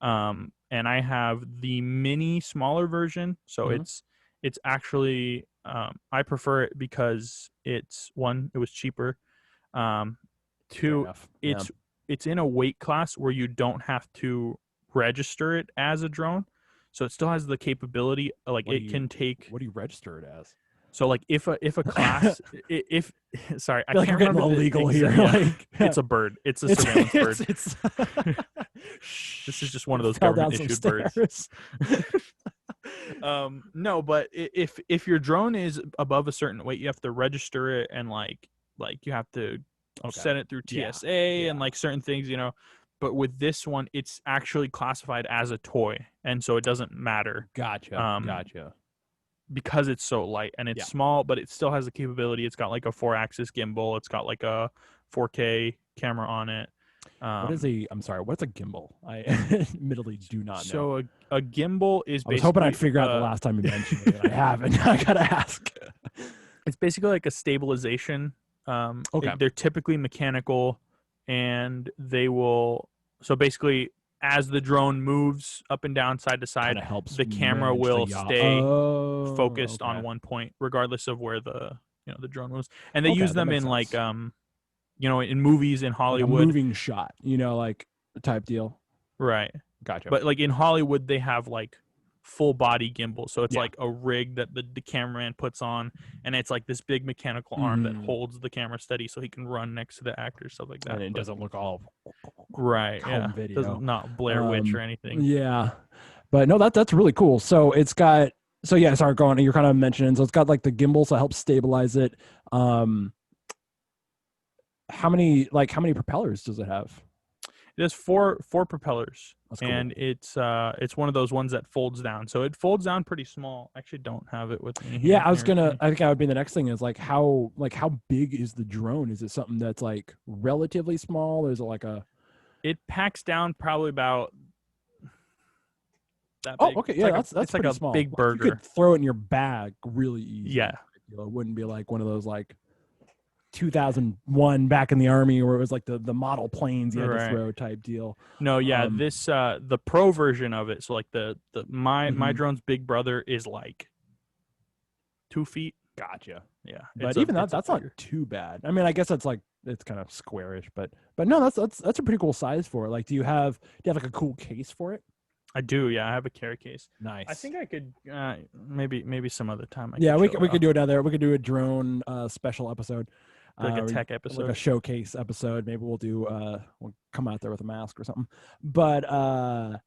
B: And I have the mini smaller version. So it's actually I prefer it because it was cheaper. Two, it's in a weight class where you don't have to register it as a drone. So it still has the capability, like it can take.
A: What do you register it as?
B: So like if a class if sorry, I
A: feel like
B: can't
A: we're getting
B: remember
A: illegal here.
B: Yeah.
A: Like,
B: it's a bird. It's a surveillance bird.
A: It's
B: This is just one of those government issued birds. No, but if your drone is above a certain weight, you have to register it and like you have to set it through TSA and like certain things, But with this one, it's actually classified as a toy, and so it doesn't matter.
A: Gotcha.
B: Because it's so light and it's small, but it still has the capability. It's got like a 4-axis gimbal. It's got like a 4K camera on it.
A: What's a gimbal? I admittedly do not know.
B: So a gimbal is basically.
A: I was hoping I'd figure out the last time you mentioned it. I haven't. I gotta ask.
B: It's basically like a stabilization.
A: Okay.
B: They're typically mechanical, and they will. So basically, as the drone moves up and down, side to side, the camera will stay focused on one point, regardless of where the drone moves. And they use them in like in movies in Hollywood,
A: like a moving shot, like type deal.
B: Right.
A: Gotcha.
B: But like in Hollywood, they have like full body gimbal, so it's like a rig that the cameraman puts on, and it's like this big mechanical arm that holds the camera steady, so he can run next to the actor, stuff like that.
A: And it doesn't look all
B: right. Yeah.
A: Video.
B: Doesn't not Blair Witch or anything.
A: Yeah. But no, that's really cool. So it's got. So yeah, sorry, go on. You're kind of mentioning. So it's got like the gimbal, so it helps stabilize it. How many propellers does it have?
B: It has four propellers.
A: That's cool.
B: And it's one of those ones that folds down. So it folds down pretty small. I actually don't have it with me here.
A: Yeah, I think that would be the next thing is like how big is the drone? Is it something that's like relatively small? Or is it like
B: it packs down probably about that big.
A: Oh, okay. Yeah, that's
B: it's like a
A: small.
B: big burger.
A: You could throw it in your bag really easy.
B: Yeah.
A: It wouldn't be like one of those like 2001 back in the Army where it was like the model planes you had to throw type deal.
B: No, yeah, this the pro version of it. So like my drone's big brother is like 2 feet.
A: Gotcha.
B: Yeah,
A: but even that's not too bad. I mean, I guess that's like it's kind of squarish, but no, that's a pretty cool size for it. Like, do you have like a cool case for it?
B: I do. Yeah, I have a carry case.
A: Nice.
B: I think I could maybe some other time.
A: We could do another. We could do a drone special episode.
B: Like a tech episode,
A: like a showcase episode. Maybe we'll we'll come out there with a mask or something. But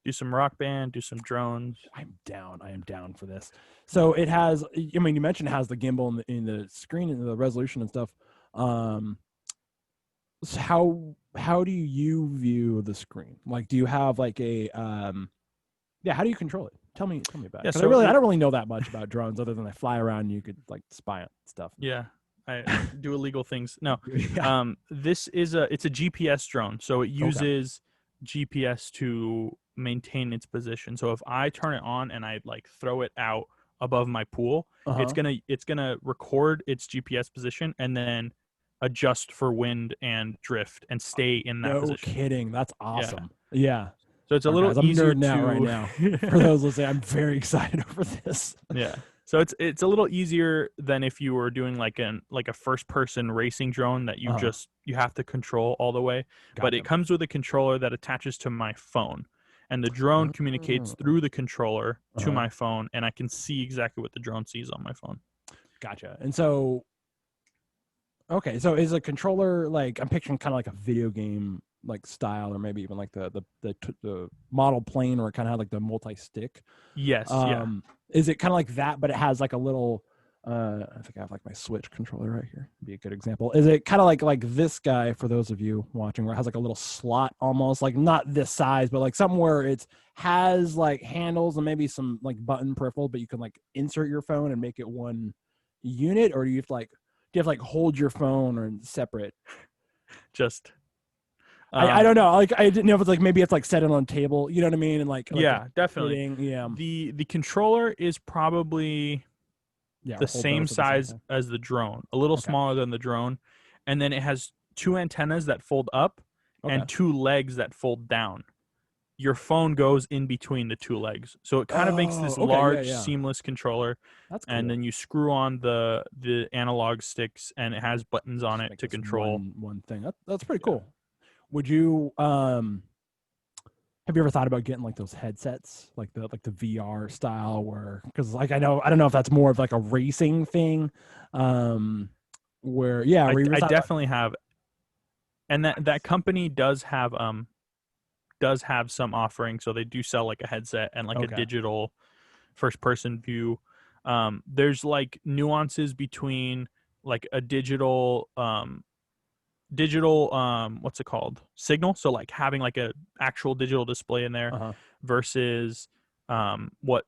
B: do some Rock Band, do some drones.
A: I am down for this. So it has. I mean, you mentioned it has the gimbal in the screen and the resolution and stuff. So how do you view the screen? Like, do you have like a how do you control it? Tell me about it. So I don't really know that much about drones other than they fly around and you could like spy on stuff.
B: Yeah. I do illegal things. No.
A: Yeah.
B: This is it's a GPS drone, so it
A: Okay.
B: uses GPS to maintain its position. So if I turn it on and I like throw it out above my pool,
A: Uh-huh.
B: it's gonna record its GPS position and then adjust for wind and drift and stay in that
A: No
B: position.
A: kidding. That's
B: Yeah.
A: awesome. Yeah.
B: So it's a
A: All right,
B: little
A: guys, I'm
B: easier
A: nerding out right
B: to
A: now. For those listening, I'm very excited over this.
B: Yeah. So it's a little easier than if you were doing like a first person racing drone that
A: Uh-huh.
B: you have to control all the way. But it
A: Gotcha.
B: comes with a controller that attaches to my phone. And the drone communicates
A: Oh,
B: through the controller to
A: uh-huh.
B: my phone, and I can see exactly what the drone sees on my phone.
A: Gotcha. And so, okay, so is a controller like I'm picturing kind of like a video game like style, or maybe even like the model plane, where it kind of had like the multi-stick.
B: Yes, yeah.
A: Is it kind of like that, but it has like a little I think I have like my Switch controller right here. Be a good example. Is it kind of like this guy, for those of you watching, where it has like a little slot, almost like not this size, but like somewhere it's has like handles and maybe some like button peripheral, but you can like insert your phone and make it one unit, or do you have to like hold your phone or separate?
B: Just
A: I don't know. Like I didn't know if it's like maybe it's like set it on a table, you know what I mean? And like
B: yeah, definitely.
A: hitting, yeah.
B: The controller is probably
A: Yeah, or
B: the
A: hold
B: same
A: both at the same
B: size
A: time.
B: as the drone, a little
A: Okay.
B: smaller than the drone, and then it has two antennas that fold up
A: Okay.
B: and two legs that fold down. Your phone goes in between the two legs, so it kind of makes
A: Oh,
B: this
A: okay. Yeah,
B: large,
A: yeah.
B: seamless controller.
A: That's
B: And
A: cool.
B: then you screw on the analog sticks, and it has buttons on
A: Just
B: it
A: make
B: to
A: this
B: control.
A: one thing. That's pretty
B: Yeah,
A: cool. Would you have you ever thought about getting like those headsets, like the VR style, where because like I don't know if that's more of like a racing thing, um, where yeah, where you ever
B: I
A: thought about
B: definitely have, and that company does have some offering, so they do sell like a headset and like a
A: okay,
B: digital first person view. There's like nuances between like a digital what's it called, signal, so like having like a actual digital display in there
A: uh-huh.
B: versus what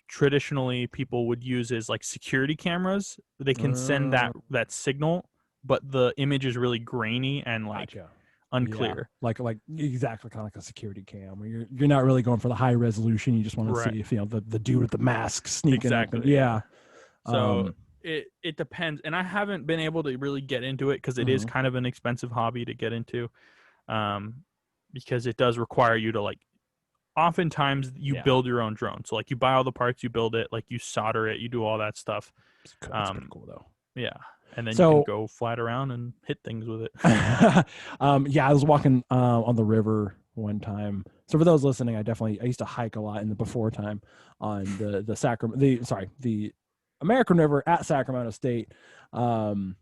B: traditionally people would use is like security cameras. They can send that signal, but the image is really grainy and like
A: Gotcha. Yeah,
B: unclear.
A: like exactly kind of like a security cam, where you're not really going for the high resolution. You just want to
B: Right.
A: see if the dude with the mask sneaking up, and
B: Exactly, yeah.
A: yeah.
B: So
A: Um,
B: it depends, and I haven't been able to really get into it because it is
A: mhm.
B: kind of an expensive hobby to get into, um, because it does require you to like. Oftentimes, you
A: Yeah,
B: build your own drone. So like you buy all the parts, you build it, like you solder it, you do all that stuff.
A: it's pretty
B: Um,
A: cool though.
B: yeah, and then you can
A: So
B: go fly it around and hit things with it.
A: yeah, I was walking on the river one time. So for those listening, I used to hike a lot in the before time on the American River at Sacramento State. Um,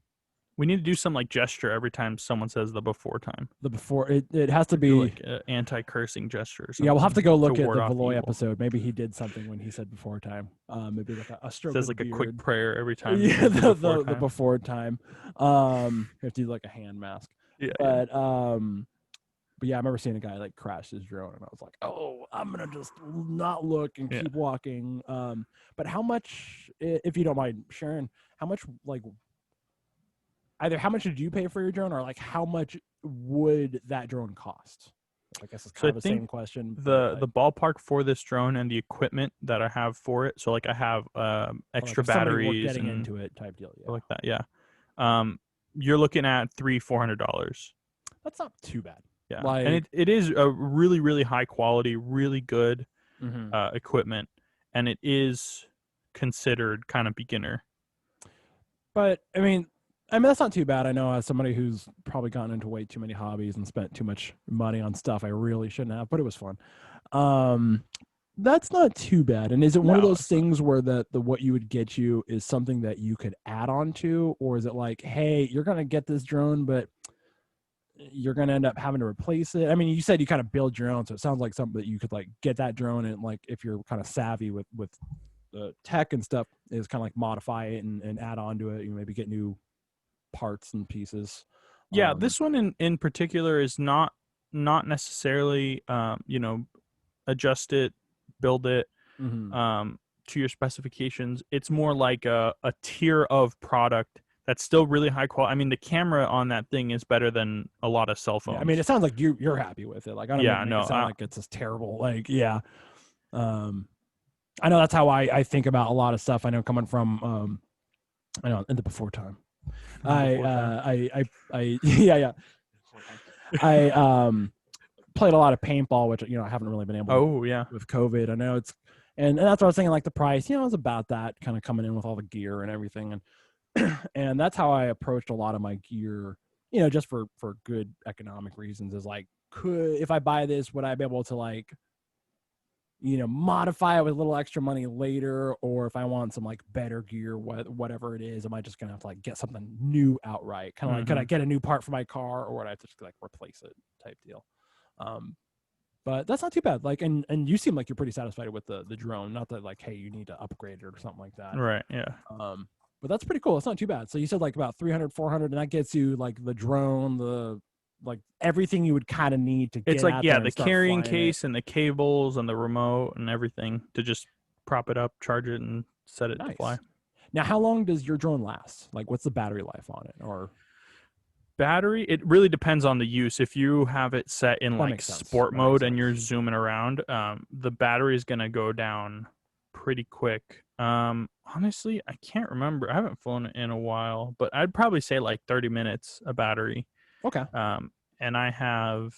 B: We need to do some like gesture every time someone says the before time.
A: the before it has to
B: Do
A: be.
B: like an anti-cursing gesture or
A: Yeah, we'll have to
B: something
A: go
B: to
A: look at
B: ward
A: the
B: off
A: Valoy
B: evil.
A: episode. Maybe he did something when he said before time. Maybe like a stroke
B: Says
A: of the
B: like a quick
A: beard.
B: prayer every time he
A: Yeah,
B: says the before
A: the
B: time.
A: before time. You have to do like a hand mask.
B: Yeah, yeah.
A: But yeah, I remember seeing a guy like crash his drone, and I was like, "Oh, I'm gonna just not look and
B: Yeah.
A: keep walking." But how much, if you don't mind sharing, how much like either how much did you pay for your drone, or like how much would that drone cost? I guess it's
B: So
A: kind
B: I
A: of the
B: think
A: same question, but
B: the ballpark for this drone and the equipment that I have for it. So like I have
A: like
B: extra
A: if somebody were
B: batteries
A: getting
B: and
A: into it type deal,
B: stuff
A: yeah,
B: like that. Yeah. You're looking at $300-400.
A: that's not too bad.
B: Yeah, and
A: Like,
B: it is a really really high quality, really good
A: mhm.
B: equipment, and it is considered kind of beginner.
A: But I mean that's not too bad. I know as somebody who's probably gotten into way too many hobbies and spent too much money on stuff I really shouldn't have, but it was fun. Um, that's not too bad. And is it one of
B: No,
A: those
B: it's not.
A: things where the what you would get you is something that you could add on to, or is it like, hey, you're gonna get this drone, but you're gonna end up having to replace it? I mean, you said you kind of build your own, so it sounds like something that you could like get that drone and like if you're kind of savvy with tech and stuff, is kind of like modify it and add on to it. You maybe get new parts and pieces.
B: Yeah,
A: Um,
B: this one in particular is not necessarily adjust it, build it
A: mhm.
B: to your specifications. It's more like a tier of product that's still really high quality. I mean, the camera on that thing is better than a lot of cell phones.
A: Yeah, I mean, it sounds like you're happy with it. Like, I don't
B: Yeah,
A: make it
B: no,
A: sound like it's just terrible. Like, yeah. I know that's how I think about a lot of stuff. I know coming from I know in the before time. Yeah. I played a lot of paintball, which I haven't really been able to
B: Oh yeah,
A: with COVID. I know it's and that's what I was thinking, like the price, it's about that kind of coming in with all the gear and everything. And and that's how I approached a lot of my gear, just for good economic reasons, is like, if I buy this, would I be able to like modify it with a little extra money later, or if I want some like better gear, whatever it is, am I just gonna have to like get something new outright? Kind of like, could I get a new part for my car, or would I have to just like replace it type deal? But that's not too bad. Like, and you seem like you're pretty satisfied with the drone. Not that like, hey, you need to upgrade it or something like that.
B: right, yeah.
A: But that's pretty cool. It's not too bad. So you said like about 300, 400, and that gets you like the drone, the like everything you would kind of need to get
B: It's like,
A: out
B: yeah,
A: there
B: the
A: and start
B: carrying
A: flying
B: case and the cables and the remote and everything to just prop it up, charge it, and set it to fly.
A: Nice. Now, how long does your drone last? Like, what's the battery life on it? Or
B: Battery, it really depends on the use. If you have it set in
A: That
B: like
A: makes sense.
B: sport
A: That
B: mode
A: makes
B: and you're
A: sense.
B: zooming around, the battery is gonna go down pretty quick. Honestly, I can't remember. I haven't flown it in a while, but I'd probably say like 30 minutes a battery.
A: Okay.
B: And I have,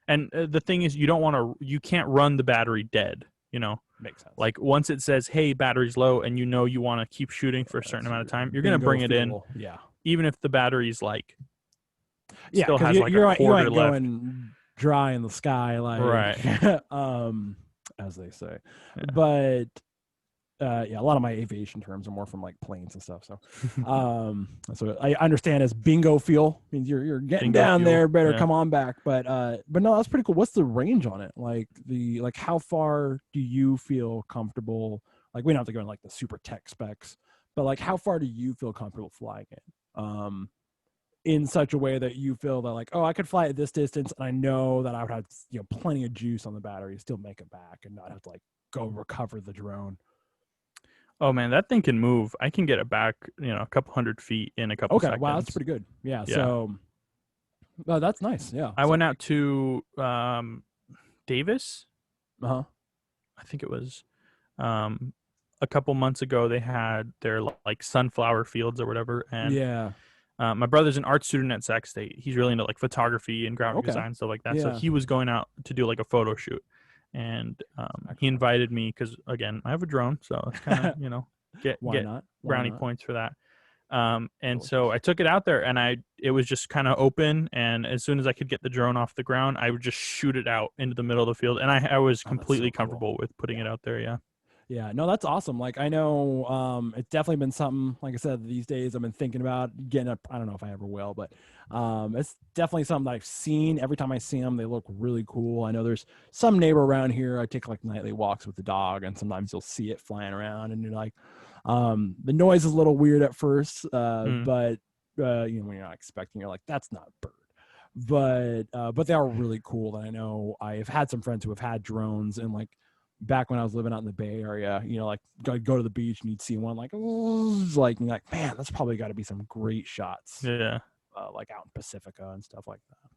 B: and the thing is, you can't run the battery dead.
A: Makes sense.
B: Like once it says, "Hey, battery's low," and you want to keep shooting for a certain amount of time, you're gonna bring it in,
A: Yeah.
B: even if the battery's like
A: Yeah,
B: still
A: because
B: has like a
A: you
B: quarter
A: ain't
B: left.
A: going dry in the sky, like
B: Right.
A: as they say.
B: Yeah.
A: But yeah, a lot of my aviation terms are more from like planes and stuff. So so I understand as bingo fuel means you're getting
B: Bingo
A: down
B: fuel,
A: there, better
B: yeah.
A: come on back. But no, that's pretty cool. What's the range on it? Like how far do you feel comfortable? Like, we don't have to go in like the super tech specs, but like how far do you feel comfortable flying it? In such a way that you feel that like, oh, I could fly at this distance, and I know that I would have plenty of juice on the battery to still make it back and not have to like go recover the drone.
B: Oh man, that thing can move. I can get it back, a couple 100 feet in a couple
A: Okay,
B: seconds.
A: wow, that's pretty good. Yeah.
B: Yeah.
A: So that's nice. Yeah.
B: I went out to Davis.
A: Uh-huh.
B: I think it was a couple months ago. They had their like sunflower fields or whatever, and
A: Yeah.
B: my brother's an art student at Sac State. He's really into like photography and graphic design, stuff like that. So
A: Yeah.
B: he was going out to do like a photo shoot, and he invited me because, again, I have a drone, so it's kind of get brownie points for that. And so I took it out there, and it was just kind of open, and as soon as I could get the drone off the ground, I would just shoot it out into the middle of the field, and I was completely comfortable with putting it out there.
A: Yeah, no, that's awesome. Like, I know it's definitely been something, like I said, these days I've been thinking about getting up. I don't know if I ever will, but it's definitely something that I've seen. Every time I see them, they look really cool. I know there's some neighbor around here. I take like nightly walks with the dog, and sometimes you'll see it flying around, and you're like, the noise is a little weird at first, but when you're not expecting, you're like, that's not a bird. But they are really cool. And I know I've had some friends who have had drones, and like, back when I was living out in the Bay Area, like go to the beach and you'd see one like, like, you're like, man, that's probably got to be some great shots.
B: Yeah.
A: Like out in Pacifica and stuff like that.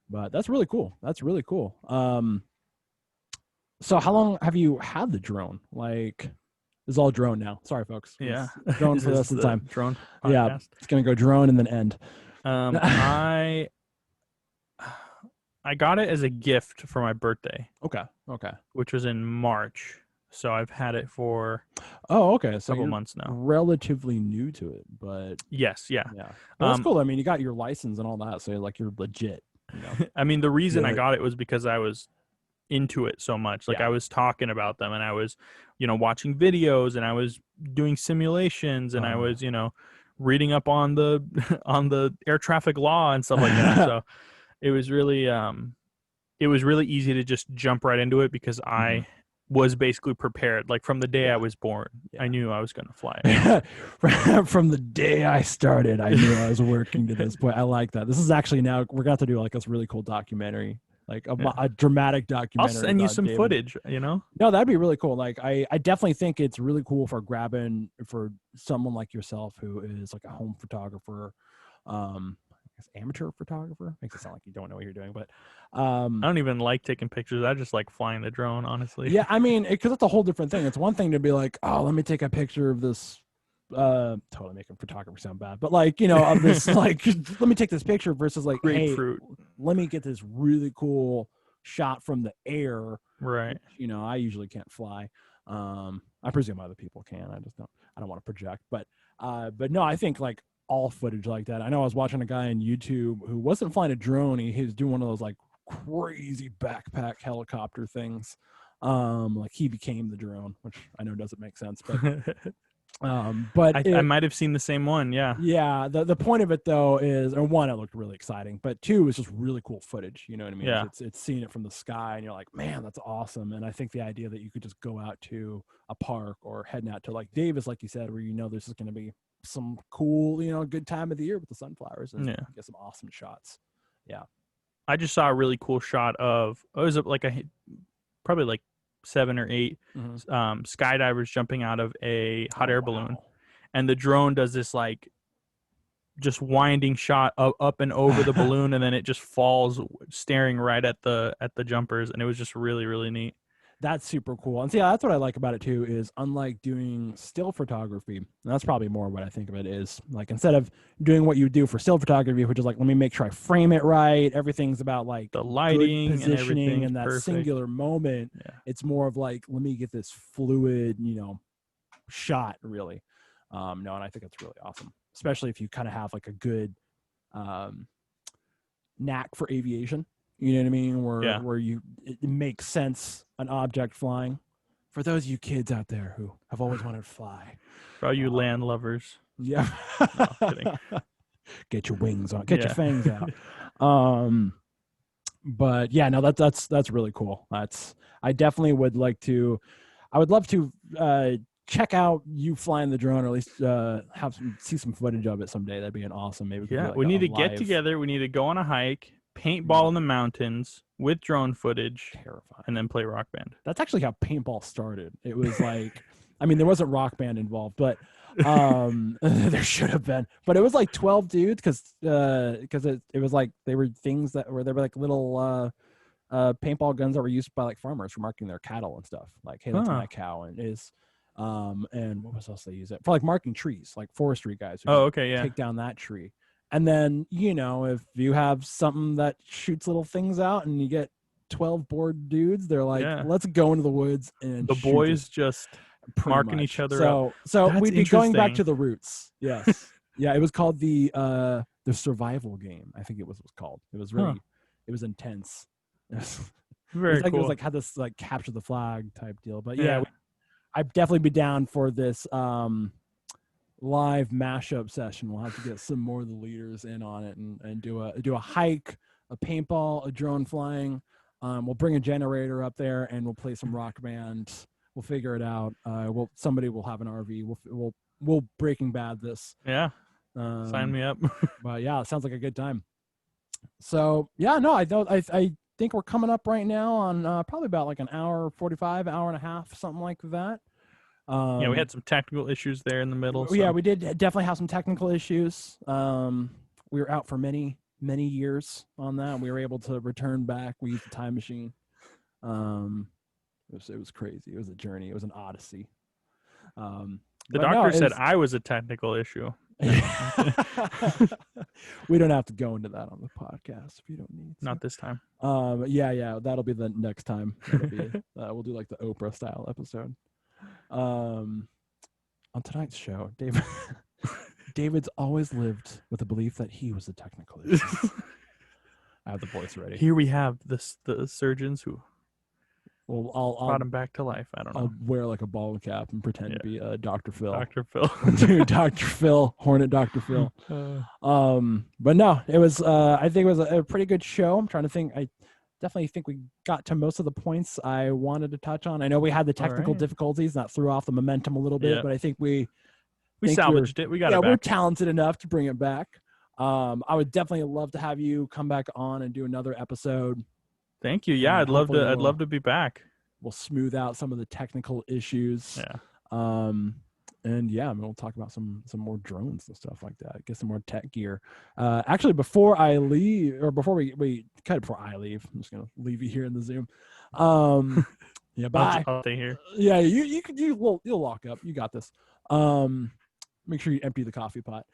A: But that's really cool. That's really cool. So how long have you had the drone? Like, it's all drone now. Sorry, folks.
B: Yeah.
A: It's drone for the rest of the time.
B: Drone podcast.
A: Yeah. It's going to go drone and then end.
B: I got it as a gift for my birthday.
A: Okay.
B: Which was in March. So I've had it for
A: okay. So
B: a couple months now.
A: Relatively new to it, but
B: yes, yeah.
A: Well, that's cool. I mean, you got your license and all that, so like you're legit.
B: I mean, the reason I got it was because I was into it so much. Like I was talking about them, and I was, watching videos, and I was doing simulations, and I was, reading up on the air traffic law and stuff like that. So it was really easy to just jump right into it because I was basically prepared. Like from the day I was born, I knew I was going to fly it.
A: From the day I started, I knew I was working to this point. I like that. This is actually, now we're going to have to do like this really cool documentary like a dramatic
B: I'll
A: documentary.
B: send you
A: about
B: some
A: David.
B: footage.
A: No, that'd be really cool. Like I definitely think it's really cool for someone like yourself who is like a home photographer, I guess amateur photographer. Makes it sound like you don't know what you're doing, but
B: I don't even like taking pictures. I just like flying the drone, honestly.
A: yeah, I mean, because it's a whole different thing. It's one thing to be like, oh, let me take a picture of this. Totally making photographer sound bad, but like, of this, like, let me take this picture versus like,
B: Grapefruit.
A: hey, let me get this really cool shot from the air.
B: Right.
A: Which, I usually can't fly. I presume other people can. I don't want to project, but no, I think like all footage like that. I know I was watching a guy on YouTube who wasn't flying a drone. He was doing one of those like crazy backpack helicopter things. Like he became the drone, which I know doesn't make sense, but
B: I might have seen the same one.
A: Yeah. The point of it though is, or one, it looked really exciting, but two, it's just really cool footage. You know what I mean?
B: Yeah.
A: It's seeing it from the sky and you're like, man, that's awesome. And I think the idea that you could just go out to a park or heading out to like Davis, like you said, where this is going to be some cool, good time of the year with the sunflowers and get some awesome shots. Yeah.
B: I just saw a really cool shot of, it was like probably like 7 or 8 skydivers jumping out of a hot air balloon, and the drone does this like just winding shot up and over the balloon, and then it just falls staring right at the jumpers, and it was just really, really neat.
A: That's super cool. And see, that's what I like about it too, is unlike doing still photography, that's probably more what I think of it is, like instead of doing what you do for still photography, which is like, let me make sure I frame it right. Everything's about like
B: the lighting,
A: good positioning and that
B: perfect.
A: singular moment.
B: Yeah.
A: It's more of like, let me get this fluid, shot really. And I think that's really awesome, especially if you kind of have like a good knack for aviation. You know what I mean? Where it makes sense, an object flying. For those of you kids out there who have always wanted to fly.
B: For all you land lovers.
A: Yeah.
B: No, kidding.
A: Get your wings on. Get your fangs out. But yeah, no, that's really cool. I definitely would like to. I would love to check out you flying the drone, or at least see some footage of it someday. That'd be an awesome. Maybe
B: we need to get together. We need to go on a hike, paintball in the mountains with drone footage,
A: terrifying,
B: and then play Rock Band.
A: That's actually how paintball started. It was like, I mean, there wasn't Rock Band involved, but there should have been. But it was like 12 dudes because it was like they were like little paintball guns that were used by like farmers for marking their cattle and stuff. Like, hey, that's my cow, and and what was else they use it for? Like marking trees, like forestry guys. Take down that tree. And then, if you have something that shoots little things out and you get 12 bored dudes, they're like, let's go into the woods and
B: the boys just marking each other up.
A: So we'd be going back to the roots. Yes. Yeah. It was called the survival game. I think it was called. It was really, it was intense.
B: Very cool.
A: It was like had this like capture the flag type deal. But I'd definitely be down for this live mashup session. We'll have to get some more of the leaders in on it and do a hike, a paintball, a drone flying. We'll bring a generator up there and we'll play some Rock Band. We'll figure it out. Somebody will have an RV. We'll Breaking Bad this.
B: Yeah. Sign me up.
A: But yeah, it sounds like a good time. So yeah, no, I think we're coming up right now on probably about like an hour 45, hour and a half, something like that.
B: We had some technical issues there in the middle. So.
A: Yeah, we did definitely have some technical issues. We were out for many, many years on that. We were able to return back. We used the time machine. It was crazy. It was a journey. It was an odyssey.
B: The doctor said I was a technical issue.
A: We don't have to go into that on the podcast if you don't need to.
B: Not this time.
A: Yeah, that'll be the next time. We'll do like the Oprah style episode. On tonight's show, David's always lived with the belief that he was a technical issue. I have the voice ready.
B: Here we have the surgeons who
A: I'll
B: brought him back to life. I don't know.
A: I'll wear like a ball cap and pretend to be Dr. Phil.
B: Dr. Phil.
A: Dude, Dr. Phil, Hornet Dr. Phil. But no, it was I think it was a pretty good show. I'm trying to think. I definitely think we got to most of the points I wanted to touch on. I know we had the technical difficulties that threw off the momentum a little bit, but I think we
B: salvaged it. We got it back.
A: We're talented enough to bring it back. I would definitely love to have you come back on and do another episode.
B: Thank you. Yeah,
A: and
B: I'd love
A: hopefully
B: to. I'd love to be back.
A: we'll smooth out some of the technical issues.
B: Yeah.
A: And yeah, I mean, we'll talk about some more drones and stuff like that. Get some more tech gear. Actually, before I leave, or before we cut it before I leave, I'm just gonna leave you here in the Zoom. Yeah, bye.
B: I'll stay here.
A: Yeah, you'll lock up. You got this. Make sure you empty the coffee pot.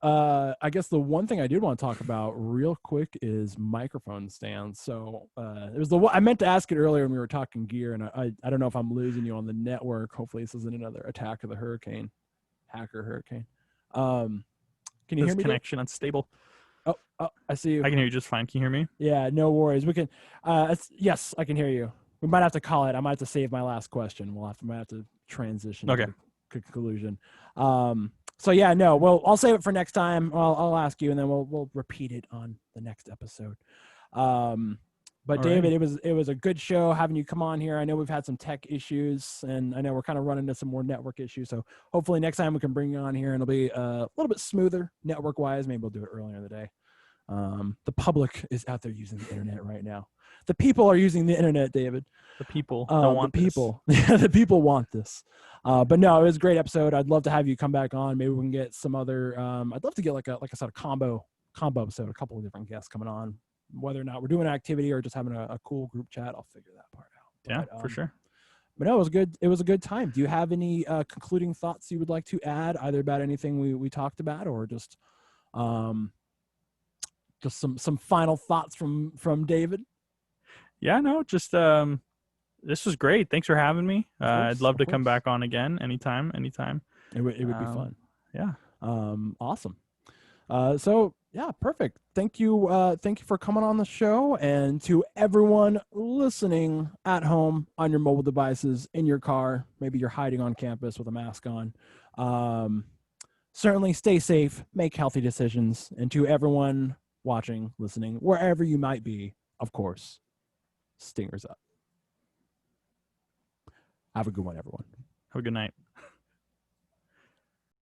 A: I guess the one thing I did want to talk about real quick is microphone stands. So it was I meant to ask it earlier when we were talking gear, and I don't know if I'm losing you on the network. Hopefully this isn't another attack of the hacker hurricane. Can you hear me?
B: Connection unstable.
A: Oh, I see you.
B: I can hear you just fine. Can you hear me?
A: Yeah, no worries. We can. Yes, I can hear you. We might have to call it. I might have to save my last question. Might have to transition.
B: Okay.
A: To conclusion. So yeah, no. Well, I'll save it for next time. I'll ask you, and then we'll repeat it on the next episode. But David, it was a good show having you come on here. I know we've had some tech issues, and I know we're kind of running into some more network issues. So hopefully next time we can bring you on here, and it'll be a little bit smoother network wise. Maybe we'll do it earlier in the day. The public is out there using the internet right now. The people are using the internet, David.
B: The people don't want
A: the people. The people want this. But no, it was a great episode. I'd love to have you come back on. Maybe we can get some other. I'd love to get like a sort of combo episode. A couple of different guests coming on. Whether or not we're doing an activity or just having a cool group chat, I'll figure that part out.
B: Yeah, for sure.
A: But no, it was good. It was a good time. Do you have any concluding thoughts you would like to add, either about anything we talked about, or just some final thoughts from David?
B: Yeah, no, just this was great. Thanks for having me. I'd love to come back on again anytime.
A: It would be fun.
B: Yeah.
A: Awesome. So yeah, perfect. Thank you for coming on the show, and to everyone listening at home on your mobile devices, in your car, maybe you're hiding on campus with a mask on. Certainly stay safe, make healthy decisions, and to everyone watching, listening, wherever you might be, of course, Stingers up. Have a good one, everyone.
B: Have a good night.